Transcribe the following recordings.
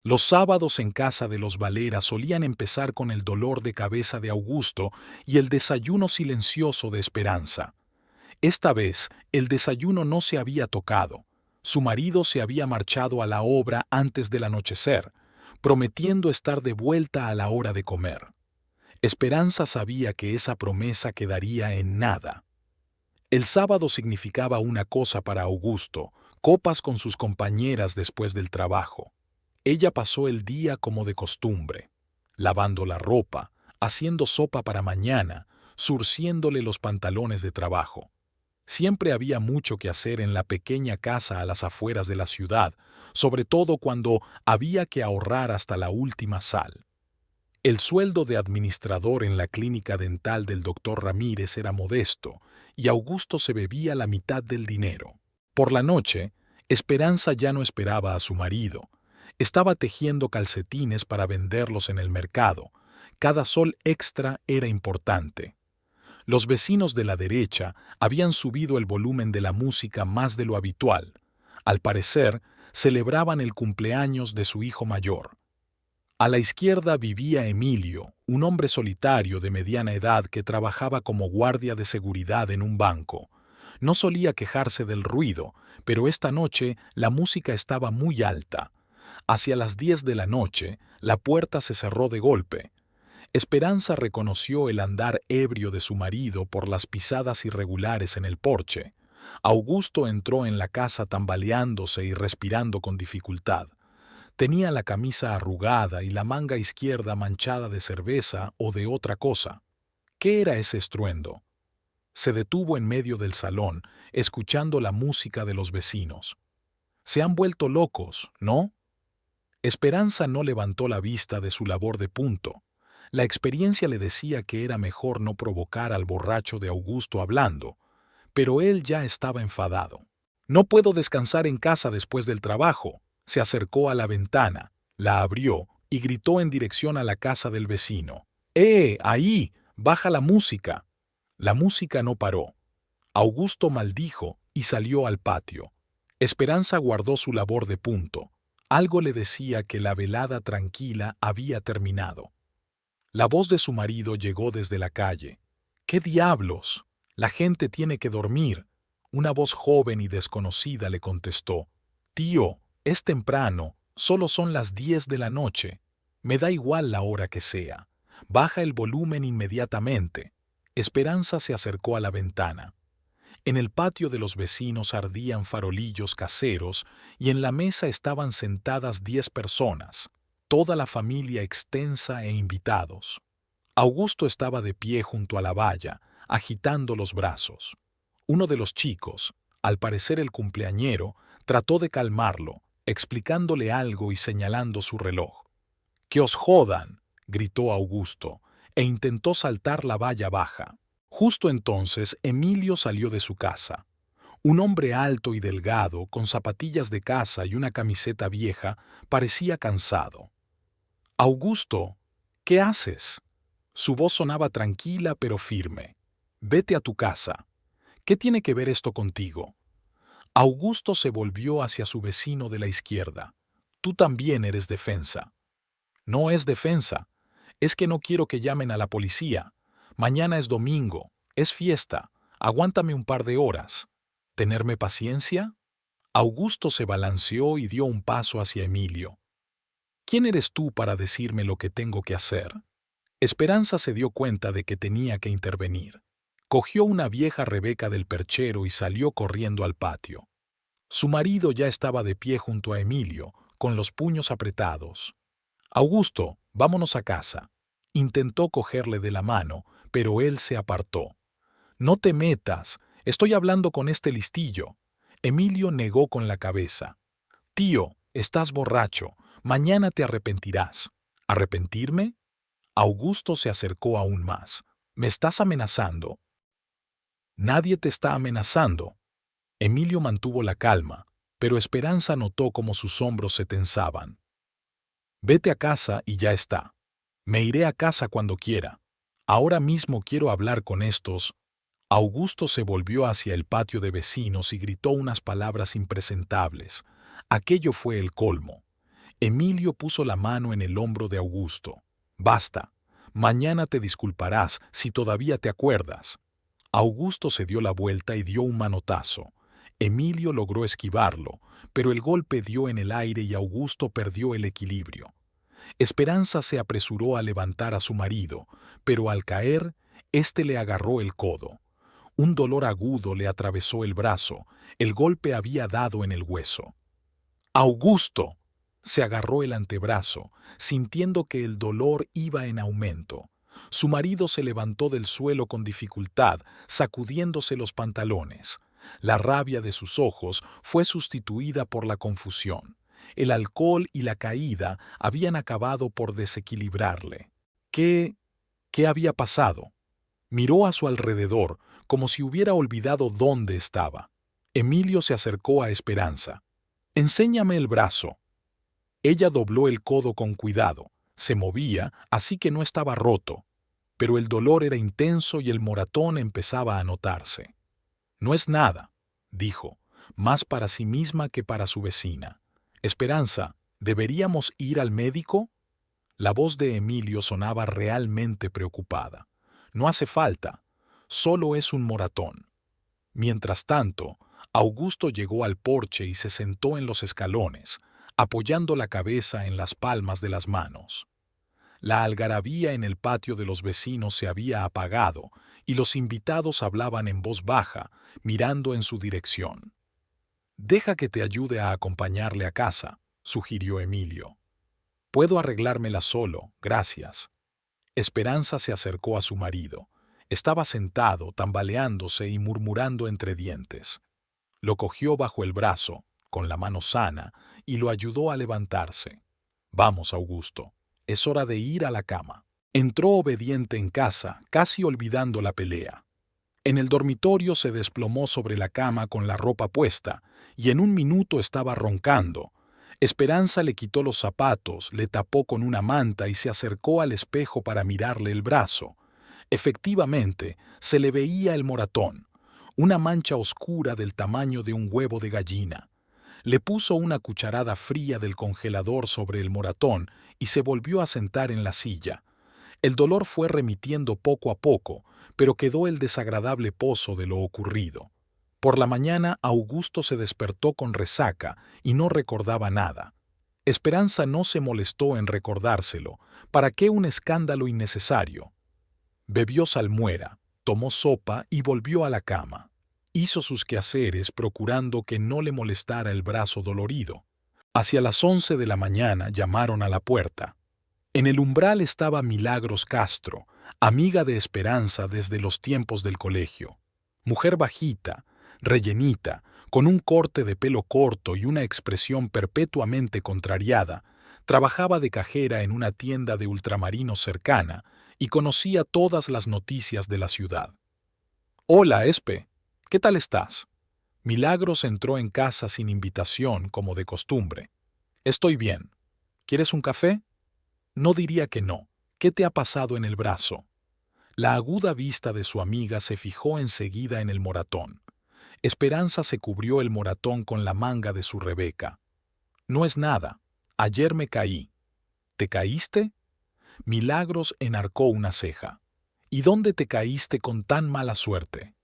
Los sábados en casa de los Valera solían empezar con el dolor de cabeza de Augusto y el desayuno silencioso de Esperanza. Esta vez, el desayuno no se había tocado. Su marido se había marchado a la obra antes del anochecer, prometiendo estar de vuelta a la hora de comer. Esperanza sabía que esa promesa quedaría en nada. El sábado significaba una cosa para Augusto: copas con sus compañeras después del trabajo. Ella pasó el día como de costumbre, lavando la ropa, haciendo sopa para mañana, surciéndole los pantalones de trabajo. Siempre había mucho que hacer en la pequeña casa a las afueras de la ciudad, sobre todo cuando había que ahorrar hasta la última sal. El sueldo de administrador en la clínica dental del doctor Ramírez era modesto, y Augusto se bebía la mitad del dinero. Por la noche, Esperanza ya no esperaba a su marido. Estaba tejiendo calcetines para venderlos en el mercado. Cada sol extra era importante. Los vecinos de la derecha habían subido el volumen de la música más de lo habitual. Al parecer, celebraban el cumpleaños de su hijo mayor. A la izquierda vivía Emilio, un hombre solitario de mediana edad que trabajaba como guardia de seguridad en un banco. No solía quejarse del ruido, pero esta noche la música estaba muy alta. Hacia las 10 de la noche, la puerta se cerró de golpe. Esperanza reconoció el andar ebrio de su marido por las pisadas irregulares en el porche. Augusto entró en la casa tambaleándose y respirando con dificultad. Tenía la camisa arrugada y la manga izquierda manchada de cerveza o de otra cosa. ¿Qué era ese estruendo? Se detuvo en medio del salón, escuchando la música de los vecinos. Se han vuelto locos, ¿no? Esperanza no levantó la vista de su labor de punto. La experiencia le decía que era mejor no provocar al borracho de Augusto hablando, pero él ya estaba enfadado. No puedo descansar en casa después del trabajo. Se acercó a la ventana, la abrió y gritó en dirección a la casa del vecino. Ahí! ¡Baja la música! La música no paró. Augusto maldijo y salió al patio. Esperanza guardó su labor de punto. Algo le decía que la velada tranquila había terminado. La voz de su marido llegó desde la calle. ¿Qué diablos? La gente tiene que dormir. Una voz joven y desconocida le contestó. Tío, es temprano, solo son las 10 de la noche. Me da igual la hora que sea. Baja el volumen inmediatamente. Esperanza se acercó a la ventana. En el patio de los vecinos ardían farolillos caseros y en la mesa estaban sentadas 10 personas, toda la familia extensa e invitados. Augusto estaba de pie junto a la valla, agitando los brazos. Uno de los chicos, al parecer el cumpleañero, trató de calmarlo, explicándole algo y señalando su reloj. «¡Que os jodan!», gritó Augusto, e intentó saltar la valla baja. Justo entonces Emilio salió de su casa. Un hombre alto y delgado, con zapatillas de casa y una camiseta vieja, parecía cansado. «Augusto, ¿qué haces?». Su voz sonaba tranquila pero firme. «Vete a tu casa. ¿Qué tiene que ver esto contigo?». Augusto se volvió hacia su vecino de la izquierda. «Tú también eres defensa». «No es defensa. Es que no quiero que llamen a la policía. Mañana es domingo. Es fiesta. Aguántame un par de horas». ¿Tenerme paciencia? Augusto se balanceó y dio un paso hacia Emilio. «¿Quién eres tú para decirme lo que tengo que hacer?». Esperanza se dio cuenta de que tenía que intervenir. Cogió una vieja rebeca del perchero y salió corriendo al patio. Su marido ya estaba de pie junto a Emilio, con los puños apretados. «Augusto, vámonos a casa». Intentó cogerle de la mano, pero él se apartó. «No te metas, estoy hablando con este listillo». Emilio negó con la cabeza. «Tío, estás borracho, mañana te arrepentirás». «¿Arrepentirme?». Augusto se acercó aún más. «¿Me estás amenazando?». «Nadie te está amenazando». Emilio mantuvo la calma, pero Esperanza notó cómo sus hombros se tensaban. «Vete a casa y ya está. Me iré a casa cuando quiera. Ahora mismo quiero hablar con estos». Augusto se volvió hacia el patio de vecinos y gritó unas palabras impresentables. Aquello fue el colmo. Emilio puso la mano en el hombro de Augusto. Basta. Mañana te disculparás si todavía te acuerdas. Augusto se dio la vuelta y dio un manotazo. Emilio logró esquivarlo, pero el golpe dio en el aire y Augusto perdió el equilibrio. Esperanza se apresuró a levantar a su marido, pero al caer, éste le agarró el codo. Un dolor agudo le atravesó el brazo, el golpe había dado en el hueso. ¡Augusto! Se agarró el antebrazo, sintiendo que el dolor iba en aumento. Su marido se levantó del suelo con dificultad, sacudiéndose los pantalones. La rabia de sus ojos fue sustituida por la confusión. El alcohol y la caída habían acabado por desequilibrarle. ¿Qué había pasado? Miró a su alrededor, como si hubiera olvidado dónde estaba. Emilio se acercó a Esperanza. «Enséñame el brazo». Ella dobló el codo con cuidado. Se movía, así que no estaba roto. Pero el dolor era intenso y el moratón empezaba a notarse. «No es nada», dijo, más para sí misma que para su vecina. «Esperanza, ¿deberíamos ir al médico?» La voz de Emilio sonaba realmente preocupada. «No hace falta. Solo es un moratón». Mientras tanto, Augusto llegó al porche y se sentó en los escalones, apoyando la cabeza en las palmas de las manos. La algarabía en el patio de los vecinos se había apagado y los invitados hablaban en voz baja, mirando en su dirección. «Deja que te ayude a acompañarle a casa», sugirió Emilio. «Puedo arreglármela solo, gracias». Esperanza se acercó a su marido. Estaba sentado, tambaleándose y murmurando entre dientes. Lo cogió bajo el brazo, con la mano sana, y lo ayudó a levantarse. «Vamos, Augusto, es hora de ir a la cama». Entró obediente en casa, casi olvidando la pelea. En el dormitorio se desplomó sobre la cama con la ropa puesta, y en un minuto estaba roncando. Esperanza le quitó los zapatos, le tapó con una manta y se acercó al espejo para mirarle el brazo. Efectivamente, se le veía el moratón, una mancha oscura del tamaño de un huevo de gallina. Le puso una cucharada fría del congelador sobre el moratón y se volvió a sentar en la silla. El dolor fue remitiendo poco a poco, pero quedó el desagradable pozo de lo ocurrido. Por la mañana Augusto se despertó con resaca y no recordaba nada. Esperanza no se molestó en recordárselo. ¿Para qué un escándalo innecesario? Bebió salmuera, tomó sopa y volvió a la cama. Hizo sus quehaceres procurando que no le molestara el brazo dolorido. Hacia las 11 de la mañana llamaron a la puerta. En el umbral estaba Milagros Castro, amiga de Esperanza desde los tiempos del colegio. Mujer bajita, rellenita, con un corte de pelo corto y una expresión perpetuamente contrariada, trabajaba de cajera en una tienda de ultramarinos cercana y conocía todas las noticias de la ciudad. «Hola, Espe, ¿qué tal estás?» Milagros entró en casa sin invitación, como de costumbre. «Estoy bien. ¿Quieres un café?» «No diría que no. ¿Qué te ha pasado en el brazo?» La aguda vista de su amiga se fijó enseguida en el moratón. Esperanza se cubrió el moratón con la manga de su rebeca. «No es nada. Ayer me caí». «¿Te caíste?» Milagros enarcó una ceja. «¿Y dónde te caíste con tan mala suerte?»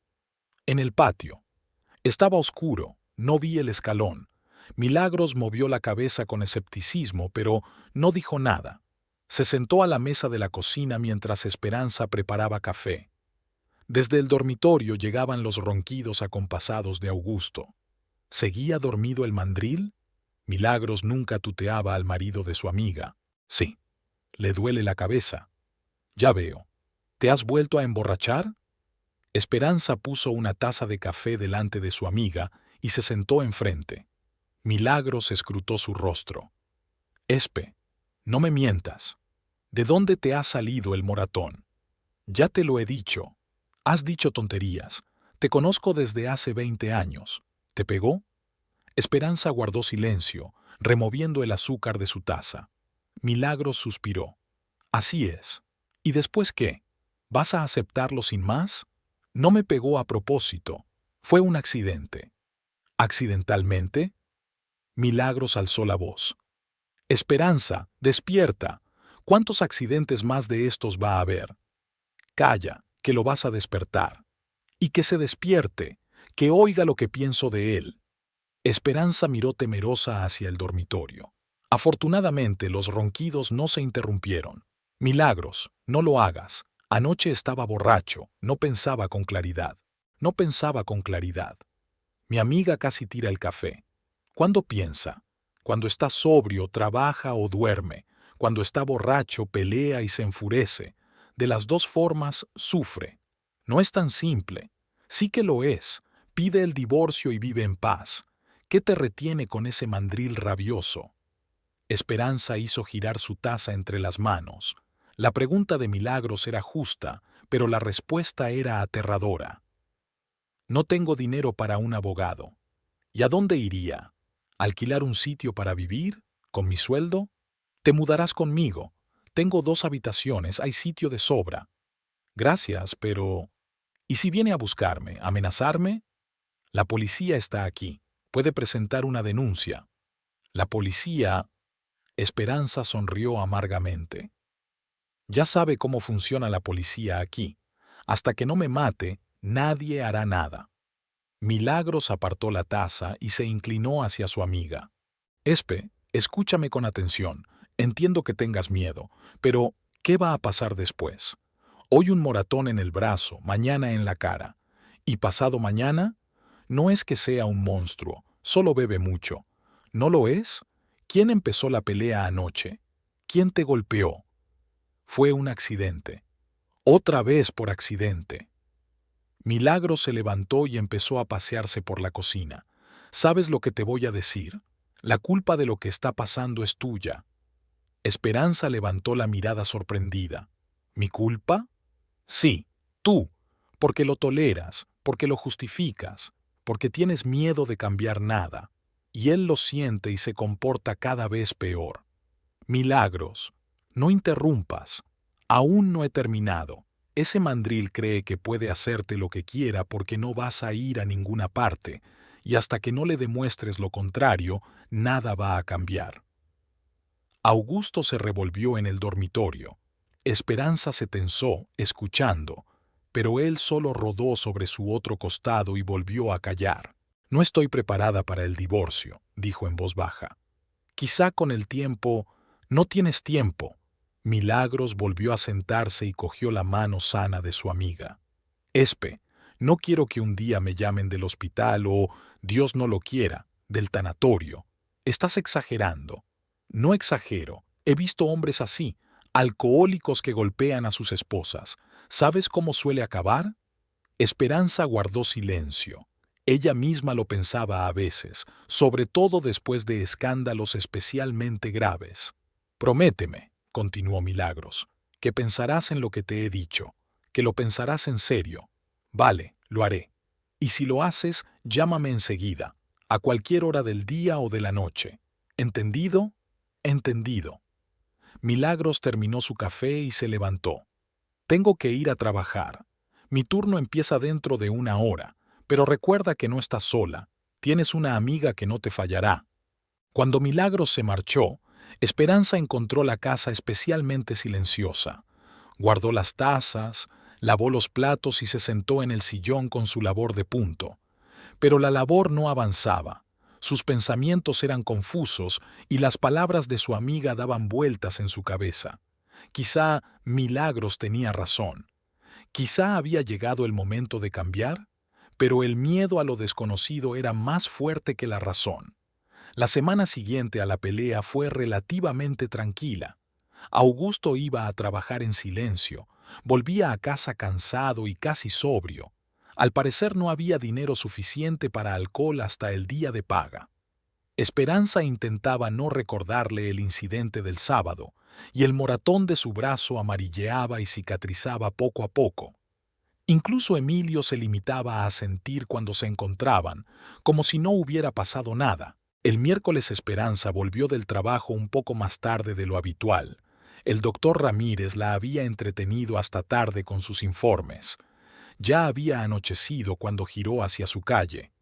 «En el patio. Estaba oscuro, no vi el escalón». Milagros movió la cabeza con escepticismo, pero no dijo nada. Se sentó a la mesa de la cocina mientras Esperanza preparaba café. Desde el dormitorio llegaban los ronquidos acompasados de Augusto. ¿Seguía dormido el mandril? Milagros nunca tuteaba al marido de su amiga. «Sí. ¿Le duele la cabeza?» «Ya veo. ¿Te has vuelto a emborrachar?» Esperanza puso una taza de café delante de su amiga y se sentó enfrente. Milagros escrutó su rostro. «Espe, no me mientas. ¿De dónde te ha salido el moratón?» «Ya te lo he dicho. Has dicho tonterías. Te conozco desde hace 20 años. ¿Te pegó?» Esperanza guardó silencio, removiendo el azúcar de su taza. Milagros suspiró. «Así es. ¿Y después qué? ¿Vas a aceptarlo sin más?» «No me pegó a propósito. Fue un accidente». «¿Accidentalmente?» Milagros alzó la voz. Esperanza, despierta. ¿Cuántos accidentes más de estos va a haber? Calla, que lo vas a despertar. Y que se despierte, que oiga lo que pienso de él. Esperanza miró temerosa hacia el dormitorio. Afortunadamente, los ronquidos no se interrumpieron. Milagros, no lo hagas. Anoche estaba borracho, no pensaba con claridad. No pensaba con claridad. Mi amiga casi tira el café. ¿Cuándo piensa? Cuando está sobrio, trabaja o duerme. Cuando está borracho, pelea y se enfurece. De las dos formas, sufre. No es tan simple. Sí que lo es. Pide el divorcio y vive en paz. ¿Qué te retiene con ese mandril rabioso? Esperanza hizo girar su taza entre las manos. La pregunta de Milagros era justa, pero la respuesta era aterradora. No tengo dinero para un abogado. ¿Y a dónde iría? ¿Alquilar un sitio para vivir? ¿Con mi sueldo? Te mudarás conmigo. Tengo 2 habitaciones, hay sitio de sobra. Gracias, pero... ¿Y si viene a buscarme, amenazarme? La policía está aquí. Puede presentar una denuncia. La policía... Esperanza sonrió amargamente. Ya sabe cómo funciona la policía aquí. Hasta que no me mate, nadie hará nada. Milagros apartó la taza y se inclinó hacia su amiga. Escúchame con atención. Entiendo que tengas miedo, pero ¿qué va a pasar después? Hoy un moratón en el brazo, mañana en la cara. ¿Y pasado mañana? No es que sea un monstruo, solo bebe mucho. ¿No lo es? ¿Quién empezó la pelea anoche? ¿Quién te golpeó? Fue un accidente. Otra vez por accidente. Milagros se levantó y empezó a pasearse por la cocina. ¿Sabes lo que te voy a decir? La culpa de lo que está pasando es tuya. Esperanza levantó la mirada sorprendida. ¿Mi culpa? Sí, tú, porque lo toleras, porque lo justificas, porque tienes miedo de cambiar nada. Y él lo siente y se comporta cada vez peor. Milagros, no interrumpas. Aún no he terminado. Ese mandril cree que puede hacerte lo que quiera porque no vas a ir a ninguna parte, y hasta que no le demuestres lo contrario, nada va a cambiar. Augusto se revolvió en el dormitorio. Esperanza se tensó, escuchando, pero él solo rodó sobre su otro costado y volvió a callar. No estoy preparada para el divorcio, dijo en voz baja. Quizá con el tiempo... No tienes tiempo. Milagros volvió a sentarse y cogió la mano sana de su amiga. No quiero que un día me llamen del hospital o, Dios no lo quiera, del tanatorio. Estás exagerando. No exagero. He visto hombres así, alcohólicos que golpean a sus esposas. ¿Sabes cómo suele acabar? Esperanza guardó silencio. Ella misma lo pensaba a veces, sobre todo después de escándalos especialmente graves. Prométeme, continuó Milagros, que pensarás en lo que te he dicho, que lo pensarás en serio. Vale, lo haré. Y si lo haces, llámame enseguida, a cualquier hora del día o de la noche. ¿Entendido? Entendido. Milagros terminó su café y se levantó. Tengo que ir a trabajar. Mi turno empieza dentro de 1 hora, pero recuerda que no estás sola. Tienes una amiga que no te fallará. Cuando Milagros se marchó, Esperanza encontró la casa especialmente silenciosa. Guardó las tazas, lavó los platos y se sentó en el sillón con su labor de punto. Pero la labor no avanzaba. Sus pensamientos eran confusos y las palabras de su amiga daban vueltas en su cabeza. Quizá Milagros tenía razón. Quizá había llegado el momento de cambiar, pero el miedo a lo desconocido era más fuerte que la razón. La semana siguiente a la pelea fue relativamente tranquila. Augusto iba a trabajar en silencio, volvía a casa cansado y casi sobrio. Al parecer no había dinero suficiente para alcohol hasta el día de paga. Esperanza intentaba no recordarle el incidente del sábado, y el moratón de su brazo amarilleaba y cicatrizaba poco a poco. Incluso Emilio se limitaba a asentir cuando se encontraban, como si no hubiera pasado nada. El miércoles Esperanza volvió del trabajo un poco más tarde de lo habitual. El doctor Ramírez la había entretenido hasta tarde con sus informes. Ya había anochecido cuando giró hacia su calle.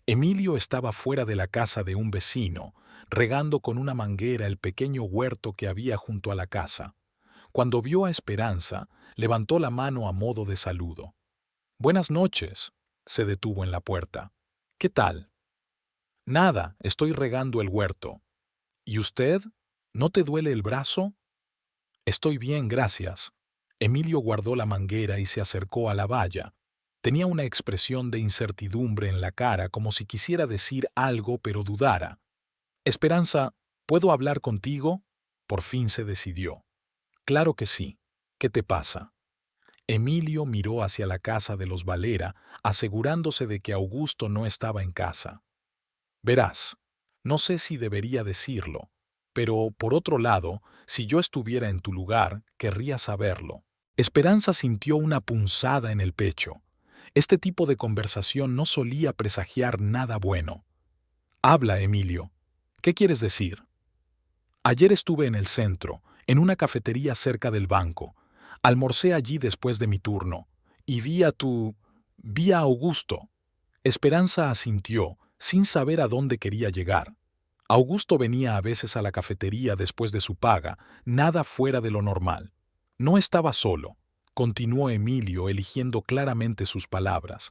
Emilio estaba fuera de la casa de un vecino, regando con una manguera el pequeño huerto que había junto a la casa. Cuando vio a Esperanza, levantó la mano a modo de saludo. «Buenas noches», se detuvo en la puerta. «¿Qué tal?» «Nada, estoy regando el huerto». «¿Y usted? ¿No te duele el brazo?» «Estoy bien, gracias». Emilio guardó la manguera y se acercó a la valla. Tenía una expresión de incertidumbre en la cara, como si quisiera decir algo pero dudara. «Esperanza, ¿puedo hablar contigo?» Por fin se decidió. «Claro que sí. ¿Qué te pasa?» Emilio miró hacia la casa de los Valera, asegurándose de que Augusto no estaba en casa. «Verás, no sé si debería decirlo, pero, por otro lado, si yo estuviera en tu lugar, querría saberlo». Esperanza sintió una punzada en el pecho. Este tipo de conversación no solía presagiar nada bueno. «Habla, Emilio. ¿Qué quieres decir?» «Ayer estuve en el centro, en una cafetería cerca del banco. Almorcé allí después de mi turno, y vi a Augusto». Esperanza asintió, sin saber a dónde quería llegar. Augusto venía a veces a la cafetería después de su paga, nada fuera de lo normal. No estaba solo, continuó Emilio eligiendo claramente sus palabras.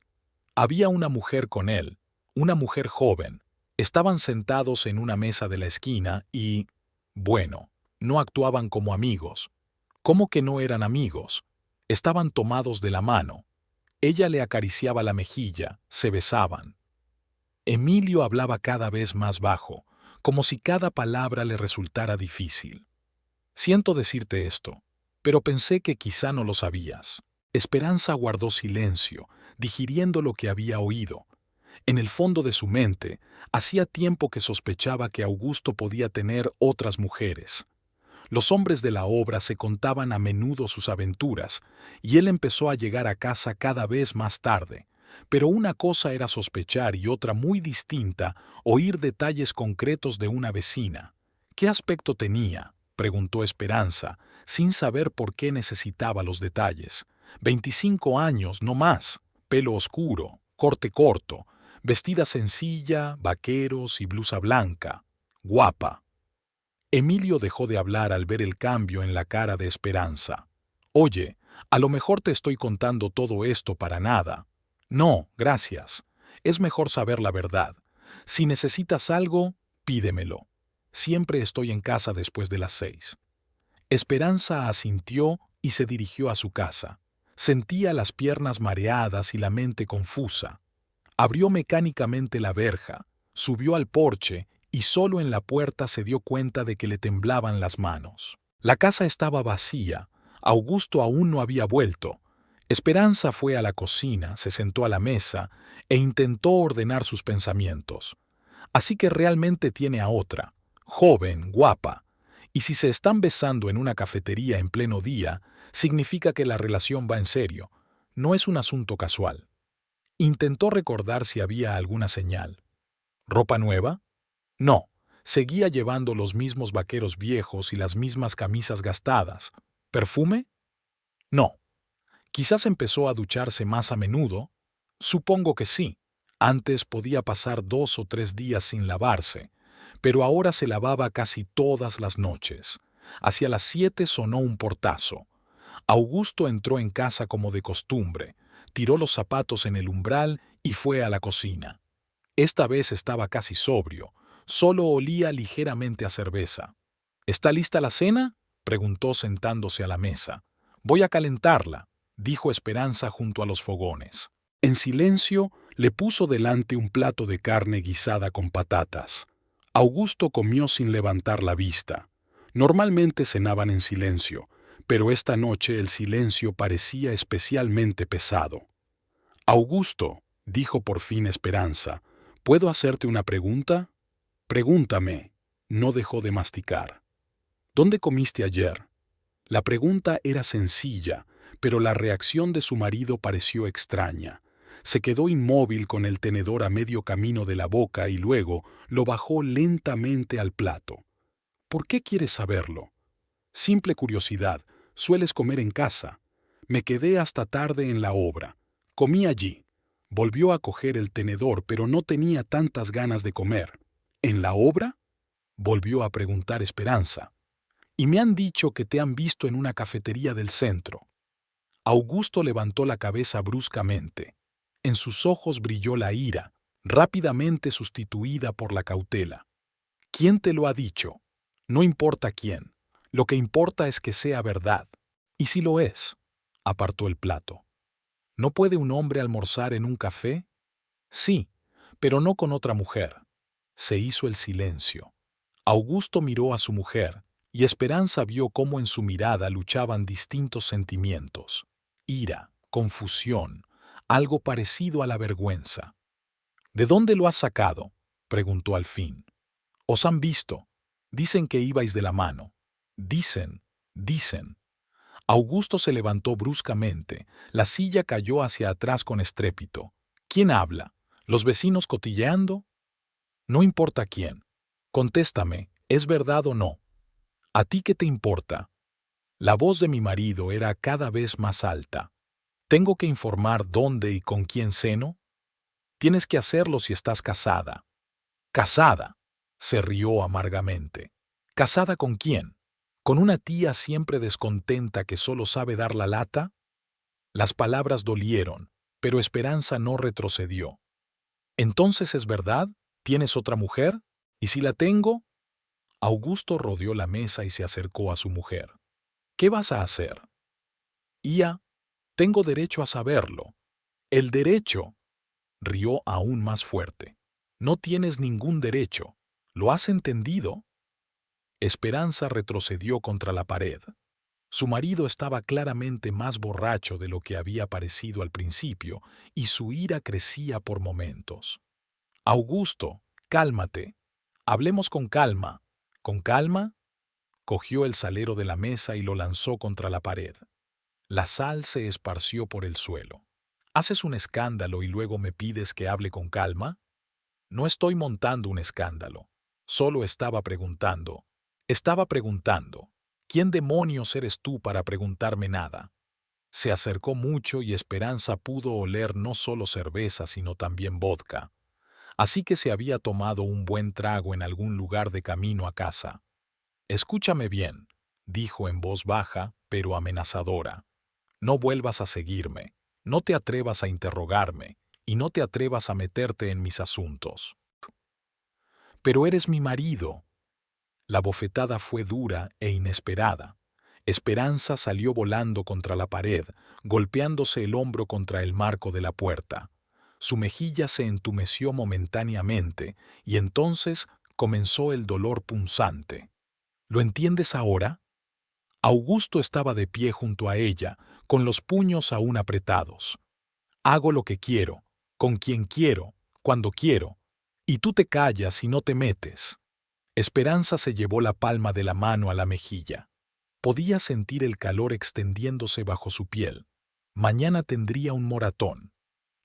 Había una mujer con él, una mujer joven. Estaban sentados en una mesa de la esquina y, bueno, no actuaban como amigos. ¿Cómo que no eran amigos? Estaban tomados de la mano. Ella le acariciaba la mejilla, se besaban. Emilio hablaba cada vez más bajo, como si cada palabra le resultara difícil. «Siento decirte esto, pero pensé que quizá no lo sabías». Esperanza guardó silencio, digiriendo lo que había oído. En el fondo de su mente, hacía tiempo que sospechaba que Augusto podía tener otras mujeres. Los hombres de la obra se contaban a menudo sus aventuras, y él empezó a llegar a casa cada vez más tarde. Pero una cosa era sospechar y otra muy distinta, oír detalles concretos de una vecina. «¿Qué aspecto tenía?», preguntó Esperanza, sin saber por qué necesitaba los detalles. 25 años, no más, pelo oscuro, corte corto, vestida sencilla, vaqueros y blusa blanca. Guapa. Emilio dejó de hablar al ver el cambio en la cara de Esperanza. «Oye, a lo mejor te estoy contando todo esto para nada». «No, gracias. Es mejor saber la verdad. Si necesitas algo, pídemelo. Siempre estoy en casa después de las 6». Esperanza asintió y se dirigió a su casa. Sentía las piernas mareadas y la mente confusa. Abrió mecánicamente la verja, subió al porche y solo en la puerta se dio cuenta de que le temblaban las manos. La casa estaba vacía. Augusto aún no había vuelto. Esperanza fue a la cocina, se sentó a la mesa e intentó ordenar sus pensamientos. Así que realmente tiene a otra, joven, guapa. Y si se están besando en una cafetería en pleno día, significa que la relación va en serio. No es un asunto casual. Intentó recordar si había alguna señal. ¿Ropa nueva? No. Seguía llevando los mismos vaqueros viejos y las mismas camisas gastadas. ¿Perfume? No. Quizás empezó a ducharse más a menudo. Supongo que sí. Antes podía pasar 2 o 3 días sin lavarse, pero ahora se lavaba casi todas las noches. Hacia las 7 sonó un portazo. Augusto entró en casa como de costumbre, tiró los zapatos en el umbral y fue a la cocina. Esta vez estaba casi sobrio, solo olía ligeramente a cerveza. ¿Está lista la cena?, preguntó sentándose a la mesa. «Voy a calentarla», dijo Esperanza junto a los fogones. En silencio, le puso delante un plato de carne guisada con patatas. Augusto comió sin levantar la vista. Normalmente cenaban en silencio, pero esta noche el silencio parecía especialmente pesado. «Augusto», dijo por fin Esperanza, «¿puedo hacerte una pregunta?» «Pregúntame». No dejó de masticar. «¿Dónde comiste ayer?» La pregunta era sencilla, pero la reacción de su marido pareció extraña. Se quedó inmóvil con el tenedor a medio camino de la boca y luego lo bajó lentamente al plato. «¿Por qué quieres saberlo?» «Simple curiosidad. ¿Sueles comer en casa?» «Me quedé hasta tarde en la obra. Comí allí». Volvió a coger el tenedor, pero no tenía tantas ganas de comer. ¿En la obra? Volvió a preguntar Esperanza. Y me han dicho que te han visto en una cafetería del centro. Augusto levantó la cabeza bruscamente. En sus ojos brilló la ira, rápidamente sustituida por la cautela. ¿Quién te lo ha dicho? No importa quién. Lo que importa es que sea verdad. ¿Y si lo es? Apartó el plato. ¿No puede un hombre almorzar en un café? Sí, pero no con otra mujer. Se hizo el silencio. Augusto miró a su mujer, y Esperanza vio cómo en su mirada luchaban distintos sentimientos. Ira, confusión, algo parecido a la vergüenza. ¿De dónde lo has sacado?, preguntó al fin. Os han visto. Dicen que ibais de la mano. Dicen. Augusto se levantó bruscamente. La silla cayó hacia atrás con estrépito. ¿Quién habla? ¿Los vecinos cotilleando? No importa quién. Contéstame, ¿es verdad o no? ¿A ti qué te importa? La voz de mi marido era cada vez más alta. ¿Tengo que informar dónde y con quién ceno? Tienes que hacerlo si estás casada. ¿Casada? Se rió amargamente. ¿Casada con quién? ¿Con una tía siempre descontenta que solo sabe dar la lata? Las palabras dolieron, pero Esperanza no retrocedió. ¿Entonces es verdad? ¿Tienes otra mujer? ¿Y si la tengo? Augusto rodeó la mesa y se acercó a su mujer. ¿Qué vas a hacer? Ia, tengo derecho a saberlo. El derecho. Rió aún más fuerte. No tienes ningún derecho. ¿Lo has entendido? Esperanza retrocedió contra la pared. Su marido estaba claramente más borracho de lo que había parecido al principio, y su ira crecía por momentos. Augusto, cálmate. Hablemos con calma. ¿Con calma? Cogió el salero de la mesa y lo lanzó contra la pared. La sal se esparció por el suelo. ¿Haces un escándalo y luego me pides que hable con calma? No estoy montando un escándalo. Solo estaba preguntando. ¿Quién demonios eres tú para preguntarme nada? Se acercó mucho y Esperanza pudo oler no solo cerveza sino también vodka. Así que se había tomado un buen trago en algún lugar de camino a casa. Escúchame bien, dijo en voz baja, pero amenazadora. No vuelvas a seguirme, no te atrevas a interrogarme, y no te atrevas a meterte en mis asuntos. Pero eres mi marido. La bofetada fue dura e inesperada. Esperanza salió volando contra la pared, golpeándose el hombro contra el marco de la puerta. Su mejilla se entumeció momentáneamente, y entonces comenzó el dolor punzante. ¿Lo entiendes ahora? Augusto estaba de pie junto a ella, con los puños aún apretados. Hago lo que quiero, con quien quiero, cuando quiero, y tú te callas y no te metes. Esperanza se llevó la palma de la mano a la mejilla. Podía sentir el calor extendiéndose bajo su piel. Mañana tendría un moratón.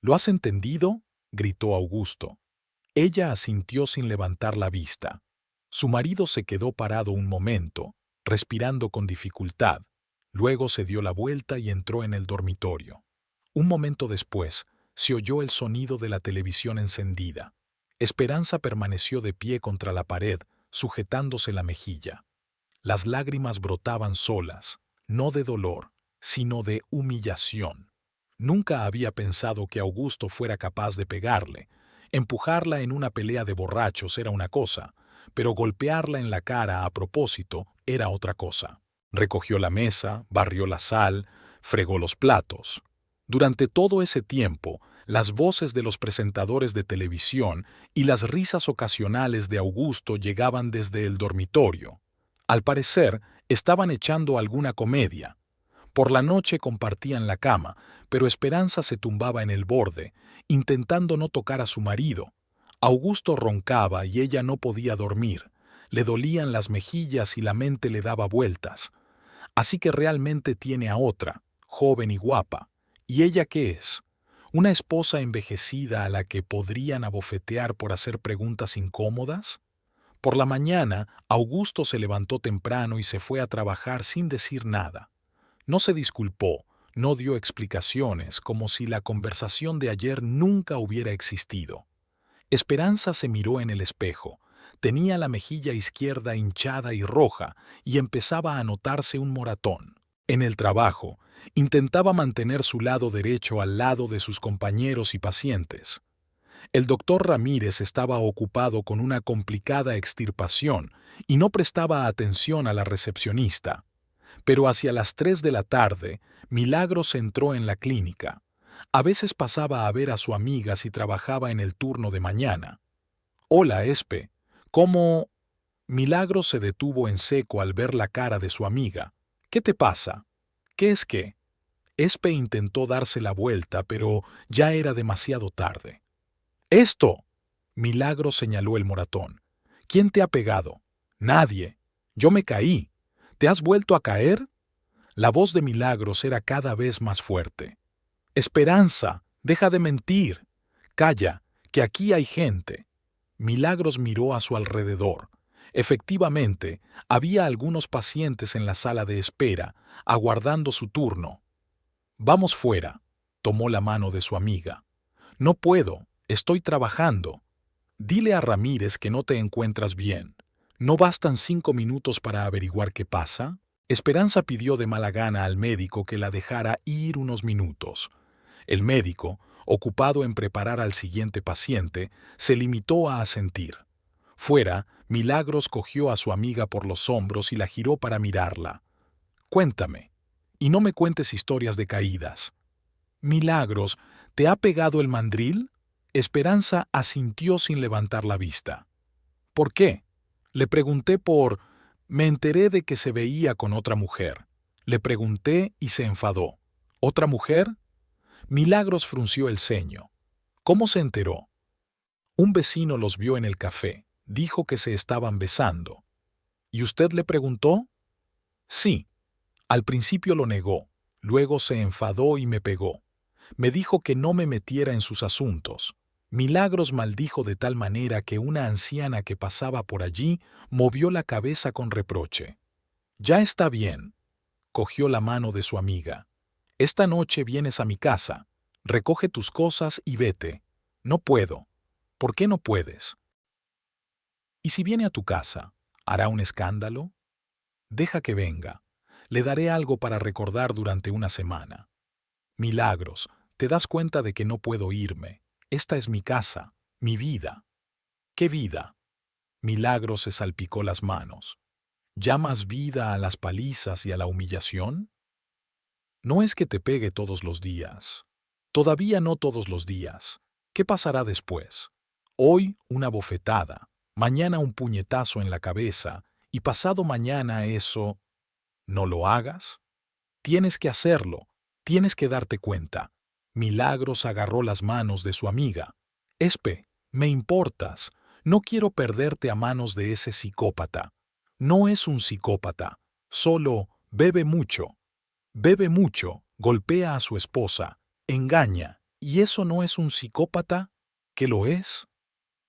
¿Lo has entendido?, gritó Augusto. Ella asintió sin levantar la vista. Su marido se quedó parado un momento, respirando con dificultad. Luego se dio la vuelta y entró en el dormitorio. Un momento después, se oyó el sonido de la televisión encendida. Esperanza permaneció de pie contra la pared, sujetándose la mejilla. Las lágrimas brotaban solas, no de dolor, sino de humillación. Nunca había pensado que Augusto fuera capaz de pegarle. Empujarla en una pelea de borrachos era una cosa, pero golpearla en la cara a propósito era otra cosa. Recogió la mesa, barrió la sal, fregó los platos. Durante todo ese tiempo, las voces de los presentadores de televisión y las risas ocasionales de Augusto llegaban desde el dormitorio. Al parecer, estaban echando alguna comedia. Por la noche compartían la cama, pero Esperanza se tumbaba en el borde, intentando no tocar a su marido. Augusto roncaba y ella no podía dormir. Le dolían las mejillas y la mente le daba vueltas. Así que realmente tiene a otra, joven y guapa. ¿Y ella qué es? ¿Una esposa envejecida a la que podrían abofetear por hacer preguntas incómodas? Por la mañana, Augusto se levantó temprano y se fue a trabajar sin decir nada. No se disculpó, No dio explicaciones, como si la conversación de ayer nunca hubiera existido. Esperanza se miró en el espejo. Tenía la mejilla izquierda hinchada y roja y empezaba a notarse un moratón. En el trabajo, intentaba mantener su lado derecho al lado de sus compañeros y pacientes. El doctor Ramírez estaba ocupado con una complicada extirpación y no prestaba atención a la recepcionista. Pero hacia las 3 de la tarde, Milagros entró en la clínica. A veces pasaba a ver a su amiga si trabajaba en el turno de mañana. «Hola, Espe. ¿Cómo...?» Milagros se detuvo en seco al ver la cara de su amiga. «¿Qué te pasa? ¿Qué es qué?» Espe intentó darse la vuelta, pero ya era demasiado tarde. «¡Esto!» Milagros señaló el moratón. «¿Quién te ha pegado?» «Nadie. Yo me caí. ¿Te has vuelto a caer?» La voz de Milagros era cada vez más fuerte. «Esperanza, deja de mentir. Calla, que aquí hay gente». Milagros miró a su alrededor. Efectivamente, había algunos pacientes en la sala de espera, aguardando su turno. «Vamos fuera», tomó la mano de su amiga. «No puedo, estoy trabajando. Dile a Ramírez que no te encuentras bien. ¿No bastan 5 minutos para averiguar qué pasa?» Esperanza pidió de mala gana al médico que la dejara ir unos minutos. El médico, ocupado en preparar al siguiente paciente, se limitó a asentir. Fuera, Milagros cogió a su amiga por los hombros y la giró para mirarla. «Cuéntame. Y no me cuentes historias de caídas». «Milagros, ¿te ha pegado el mandril?» Esperanza asintió sin levantar la vista. «¿Por qué?» Le pregunté por... Me enteré de que se veía con otra mujer. Le pregunté y se enfadó. ¿Otra mujer? Milagros frunció el ceño. ¿Cómo se enteró? Un vecino los vio en el café. Dijo que se estaban besando. ¿Y usted le preguntó? Sí. Al principio lo negó. Luego se enfadó y me pegó. Me dijo que no me metiera en sus asuntos. Milagros maldijo de tal manera que una anciana que pasaba por allí movió la cabeza con reproche. «Ya está bien», cogió la mano de su amiga. «Esta noche vienes a mi casa. Recoge tus cosas y vete». «No puedo». «¿Por qué no puedes?» «¿Y si viene a tu casa? ¿Hará un escándalo?» «Deja que venga. Le daré algo para recordar durante una semana». «Milagros, ¿te das cuenta de que no puedo irme? Esta es mi casa, mi vida». «¿Qué vida?» Milagros se salpicó las manos. ¿Llamas vida a las palizas y a la humillación? No es que te pegue todos los días. Todavía no todos los días. ¿Qué pasará después? Hoy una bofetada, mañana un puñetazo en la cabeza y pasado mañana eso. ¿No lo hagas? Tienes que hacerlo. Tienes que darte cuenta. Milagros agarró las manos de su amiga. «Espe, me importas. No quiero perderte a manos de ese psicópata». «No es un psicópata. Solo bebe mucho. Bebe mucho, golpea a su esposa, engaña. ¿Y eso no es un psicópata? ¿Qué lo es?»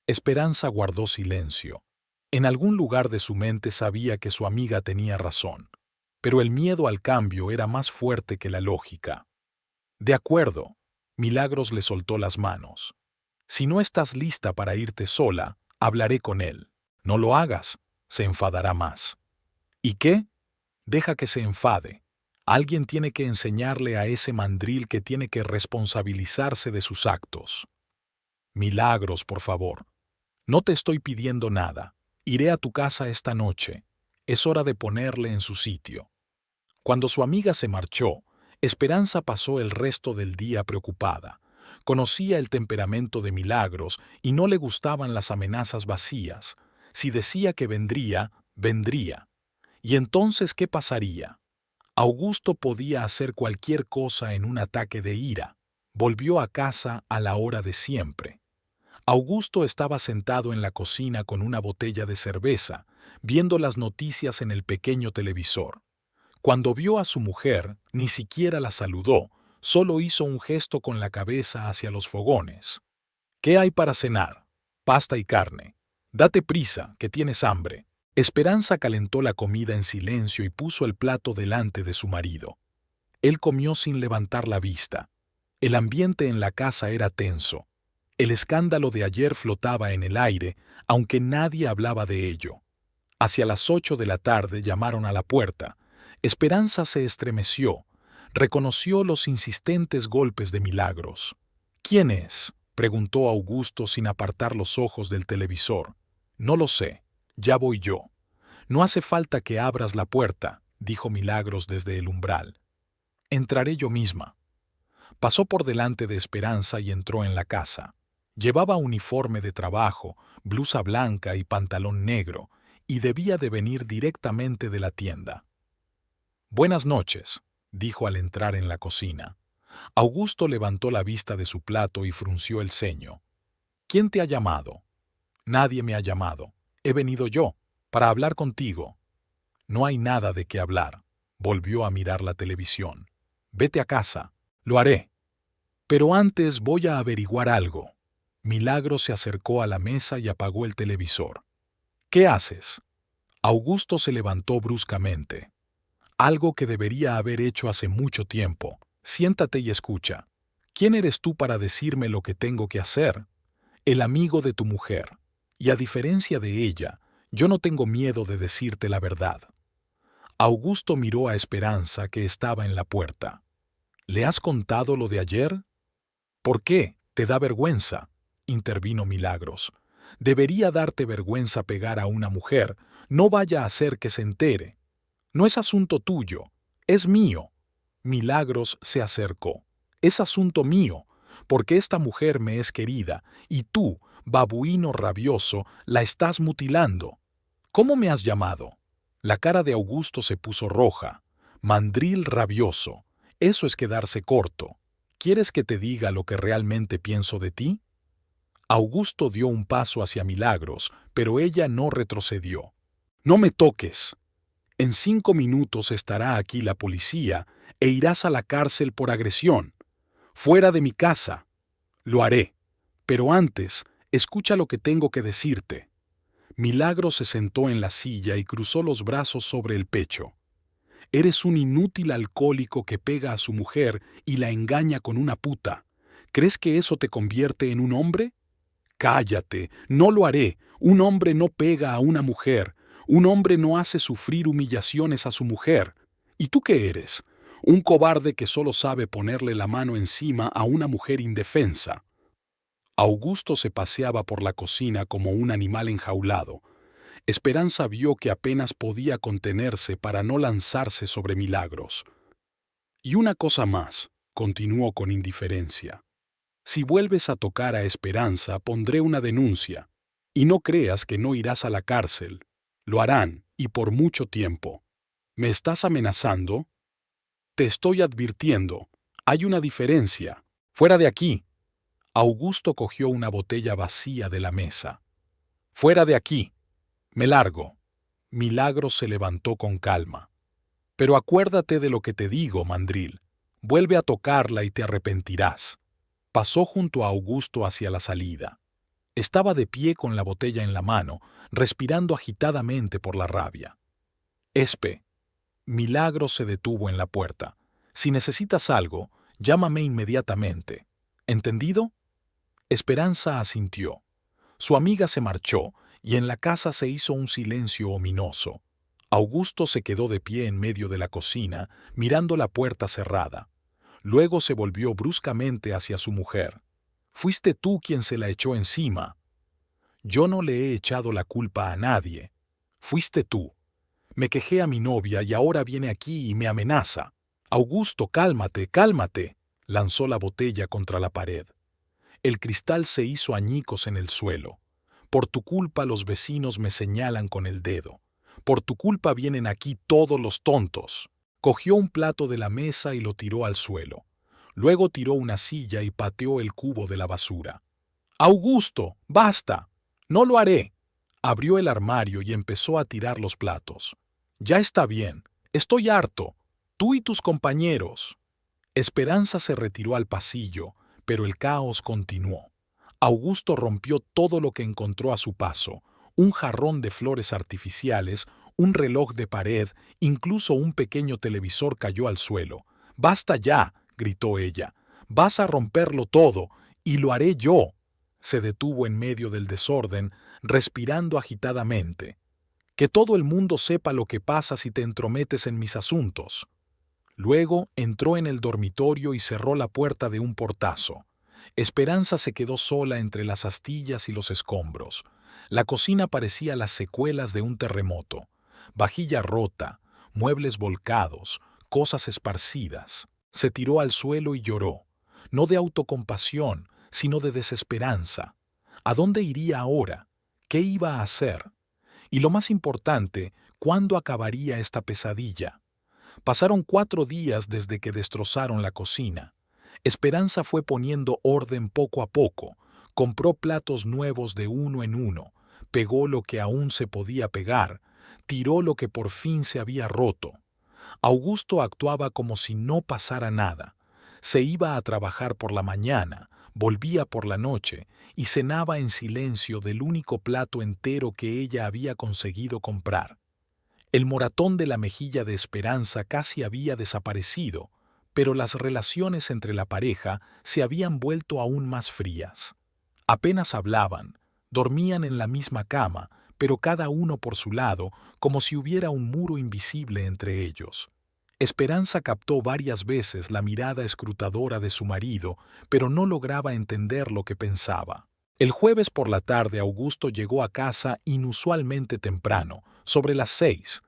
Esperanza guardó silencio. En algún lugar de su mente sabía que su amiga tenía razón, pero el miedo al cambio era más fuerte que la lógica. «De acuerdo». Milagros le soltó las manos. «Si no estás lista para irte sola, hablaré con él. No lo hagas, se enfadará más». «¿Y qué?» «Deja que se enfade. Alguien tiene que enseñarle a ese mandril que tiene que responsabilizarse de sus actos». «Milagros, por favor. No te estoy pidiendo nada. Iré a tu casa esta noche. Es hora de ponerle en su sitio». Cuando su amiga se marchó, Esperanza pasó el resto del día preocupada. Conocía el temperamento de Milagros y no le gustaban las amenazas vacías. Si decía que vendría, vendría. ¿Y entonces qué pasaría? Augusto podía hacer cualquier cosa en un ataque de ira. Volvió a casa a la hora de siempre. Augusto estaba sentado en la cocina con una botella de cerveza, viendo las noticias en el pequeño televisor. Cuando vio a su mujer, ni siquiera la saludó, solo hizo un gesto con la cabeza hacia los fogones. «¿Qué hay para cenar?» «Pasta y carne». «Date prisa, que tienes hambre». Esperanza calentó la comida en silencio y puso el plato delante de su marido. Él comió sin levantar la vista. El ambiente en la casa era tenso. El escándalo de ayer flotaba en el aire, aunque nadie hablaba de ello. Hacia las 8 de la tarde llamaron a la puerta. Esperanza se estremeció. Reconoció los insistentes golpes de Milagros. «¿Quién es?», preguntó Augusto sin apartar los ojos del televisor. «No lo sé. Ya voy yo». «No hace falta que abras la puerta», dijo Milagros desde el umbral. «Entraré yo misma». Pasó por delante de Esperanza y entró en la casa. Llevaba uniforme de trabajo, blusa blanca y pantalón negro, y debía de venir directamente de la tienda. «Buenas noches», dijo al entrar en la cocina. Augusto levantó la vista de su plato y frunció el ceño. «¿Quién te ha llamado?» «Nadie me ha llamado. He venido yo, para hablar contigo». «No hay nada de qué hablar». Volvió a mirar la televisión. «Vete a casa». «Lo haré. Pero antes voy a averiguar algo». Milagros se acercó a la mesa y apagó el televisor. «¿Qué haces?» Augusto se levantó bruscamente. «Algo que debería haber hecho hace mucho tiempo. Siéntate y escucha. ¿Quién eres tú para decirme lo que tengo que hacer? El amigo de tu mujer. Y a diferencia de ella, yo no tengo miedo de decirte la verdad». Augusto miró a Esperanza, que estaba en la puerta. «¿Le has contado lo de ayer?» «¿Por qué? ¿Te da vergüenza?», intervino Milagros. «Debería darte vergüenza pegar a una mujer. No vaya a hacer que se entere. No es asunto tuyo, es mío». Milagros se acercó. «Es asunto mío, porque esta mujer me es querida, y tú, babuino rabioso, la estás mutilando». «¿Cómo me has llamado?». La cara de Augusto se puso roja. «Mandril rabioso. Eso es quedarse corto. ¿Quieres que te diga lo que realmente pienso de ti?». Augusto dio un paso hacia Milagros, pero ella no retrocedió. «No me toques. En 5 minutos estará aquí la policía e irás a la cárcel por agresión. Fuera de mi casa». «Lo haré. Pero antes, escucha lo que tengo que decirte». Milagros se sentó en la silla y cruzó los brazos sobre el pecho. «Eres un inútil alcohólico que pega a su mujer y la engaña con una puta. ¿Crees que eso te convierte en un hombre?». «Cállate, no lo haré. Un hombre no pega a una mujer. Un hombre no hace sufrir humillaciones a su mujer. ¿Y tú qué eres? Un cobarde que solo sabe ponerle la mano encima a una mujer indefensa». Augusto se paseaba por la cocina como un animal enjaulado. Esperanza vio que apenas podía contenerse para no lanzarse sobre Milagros. «Y una cosa más», continuó con indiferencia. «Si vuelves a tocar a Esperanza, pondré una denuncia. Y no creas que no irás a la cárcel. Lo harán, y por mucho tiempo». «¿Me estás amenazando?». «Te estoy advirtiendo. Hay una diferencia. Fuera de aquí». Augusto cogió una botella vacía de la mesa. «Fuera de aquí. Me largo». Milagros se levantó con calma. «Pero acuérdate de lo que te digo, mandril. Vuelve a tocarla y te arrepentirás». Pasó junto a Augusto hacia la salida. Estaba de pie con la botella en la mano, respirando agitadamente por la rabia. «Espe». Milagros se detuvo en la puerta. «Si necesitas algo, llámame inmediatamente. ¿Entendido?». Esperanza asintió. Su amiga se marchó y en la casa se hizo un silencio ominoso. Augusto se quedó de pie en medio de la cocina, mirando la puerta cerrada. Luego se volvió bruscamente hacia su mujer. «Fuiste tú quien se la echó encima». «Yo no le he echado la culpa a nadie. Fuiste tú. Me quejé a mi novia y ahora viene aquí y me amenaza». «Augusto, cálmate, cálmate», lanzó la botella contra la pared. El cristal se hizo añicos en el suelo. «Por tu culpa los vecinos me señalan con el dedo. Por tu culpa vienen aquí todos los tontos». Cogió un plato de la mesa y lo tiró al suelo. Luego tiró una silla y pateó el cubo de la basura. «Augusto, basta. No lo haré». Abrió el armario y empezó a tirar los platos. «Ya está bien. Estoy harto. Tú y tus compañeros». Esperanza se retiró al pasillo, pero el caos continuó. Augusto rompió todo lo que encontró a su paso: un jarrón de flores artificiales, un reloj de pared, incluso un pequeño televisor cayó al suelo. «Basta ya», gritó ella. «Vas a romperlo todo, y lo haré yo». Se detuvo en medio del desorden, respirando agitadamente. «Que todo el mundo sepa lo que pasa si te entrometes en mis asuntos». Luego entró en el dormitorio y cerró la puerta de un portazo. Esperanza se quedó sola entre las astillas y los escombros. La cocina parecía las secuelas de un terremoto. Vajilla rota, muebles volcados, cosas esparcidas. Se tiró al suelo y lloró, no de autocompasión, sino de desesperanza. ¿A dónde iría ahora? ¿Qué iba a hacer? Y lo más importante, ¿cuándo acabaría esta pesadilla? Pasaron 4 días desde que destrozaron la cocina. Esperanza fue poniendo orden poco a poco, compró platos nuevos de uno en uno, pegó lo que aún se podía pegar, tiró lo que por fin se había roto. Augusto actuaba como si no pasara nada. Se iba a trabajar por la mañana, volvía por la noche y cenaba en silencio del único plato entero que ella había conseguido comprar. El moratón de la mejilla de Esperanza casi había desaparecido, pero las relaciones entre la pareja se habían vuelto aún más frías. Apenas hablaban, dormían en la misma cama, pero cada uno por su lado, como si hubiera un muro invisible entre ellos. Esperanza captó varias veces la mirada escrutadora de su marido, pero no lograba entender lo que pensaba. El jueves por la tarde Augusto llegó a casa inusualmente temprano, sobre las 6.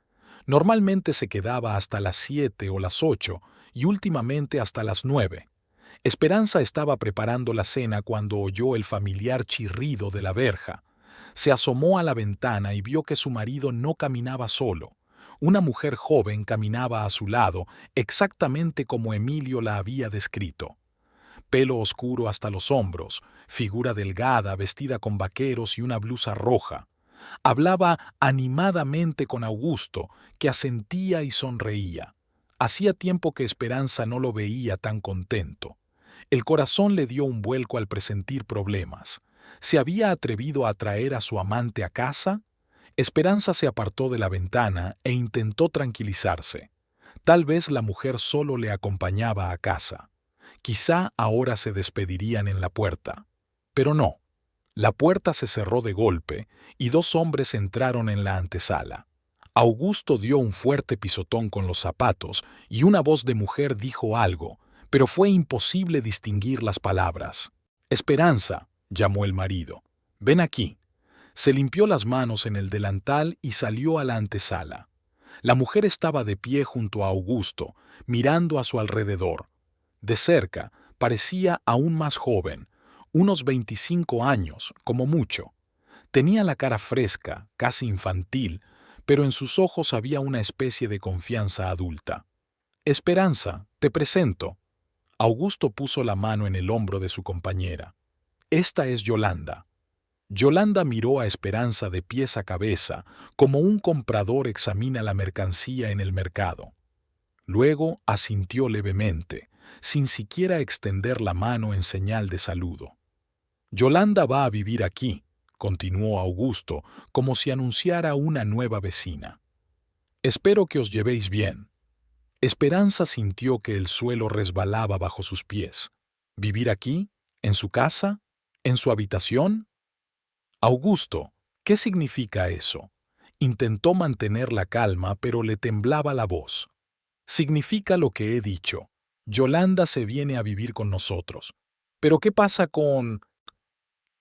Normalmente se quedaba hasta las 7 o las 8 y últimamente hasta las 9. Esperanza estaba preparando la cena cuando oyó el familiar chirrido de la verja. Se asomó a la ventana y vio que su marido no caminaba solo. Una mujer joven caminaba a su lado, exactamente como Emilio la había descrito. Pelo oscuro hasta los hombros, figura delgada vestida con vaqueros y una blusa roja. Hablaba animadamente con Augusto, que asentía y sonreía. Hacía tiempo que Esperanza no lo veía tan contento. El corazón le dio un vuelco al presentir problemas. ¿Se había atrevido a traer a su amante a casa? Esperanza se apartó de la ventana e intentó tranquilizarse. Tal vez la mujer solo le acompañaba a casa. Quizá ahora se despedirían en la puerta. Pero no. La puerta se cerró de golpe y 2 hombres entraron en la antesala. Augusto dio un fuerte pisotón con los zapatos y una voz de mujer dijo algo, pero fue imposible distinguir las palabras. «Esperanza», llamó el marido, «ven aquí». Se limpió las manos en el delantal y salió a la antesala. La mujer estaba de pie junto a Augusto, mirando a su alrededor. De cerca, parecía aún más joven, unos 25 años, como mucho. Tenía la cara fresca, casi infantil, pero en sus ojos había una especie de confianza adulta. «Esperanza, te presento». Augusto puso la mano en el hombro de su compañera. «Esta es Yolanda». Yolanda miró a Esperanza de pies a cabeza, como un comprador examina la mercancía en el mercado. Luego asintió levemente, sin siquiera extender la mano en señal de saludo. «Yolanda va a vivir aquí», continuó Augusto, como si anunciara una nueva vecina. «Espero que os llevéis bien». Esperanza sintió que el suelo resbalaba bajo sus pies. ¿Vivir aquí? ¿En su casa? ¿En su habitación? «Augusto, ¿qué significa eso?». Intentó mantener la calma, pero le temblaba la voz. «Significa lo que he dicho. Yolanda se viene a vivir con nosotros. ¿Pero qué pasa con...?»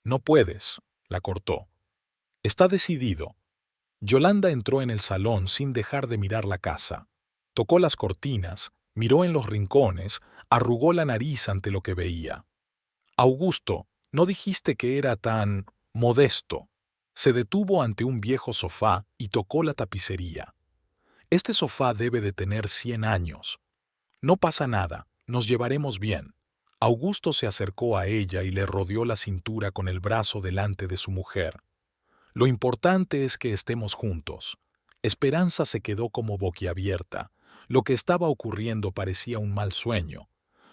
«No puedes», la cortó. «Está decidido». Yolanda entró en el salón sin dejar de mirar la casa. Tocó las cortinas, miró en los rincones, arrugó la nariz ante lo que veía. «Augusto, ¿no dijiste que era tan modesto?». Se detuvo ante un viejo sofá y tocó la tapicería. «Este sofá debe de tener 100 años. No pasa nada, nos llevaremos bien». Augusto se acercó a ella y le rodeó la cintura con el brazo delante de su mujer. «Lo importante es que estemos juntos». Esperanza se quedó como boquiabierta. Lo que estaba ocurriendo parecía un mal sueño.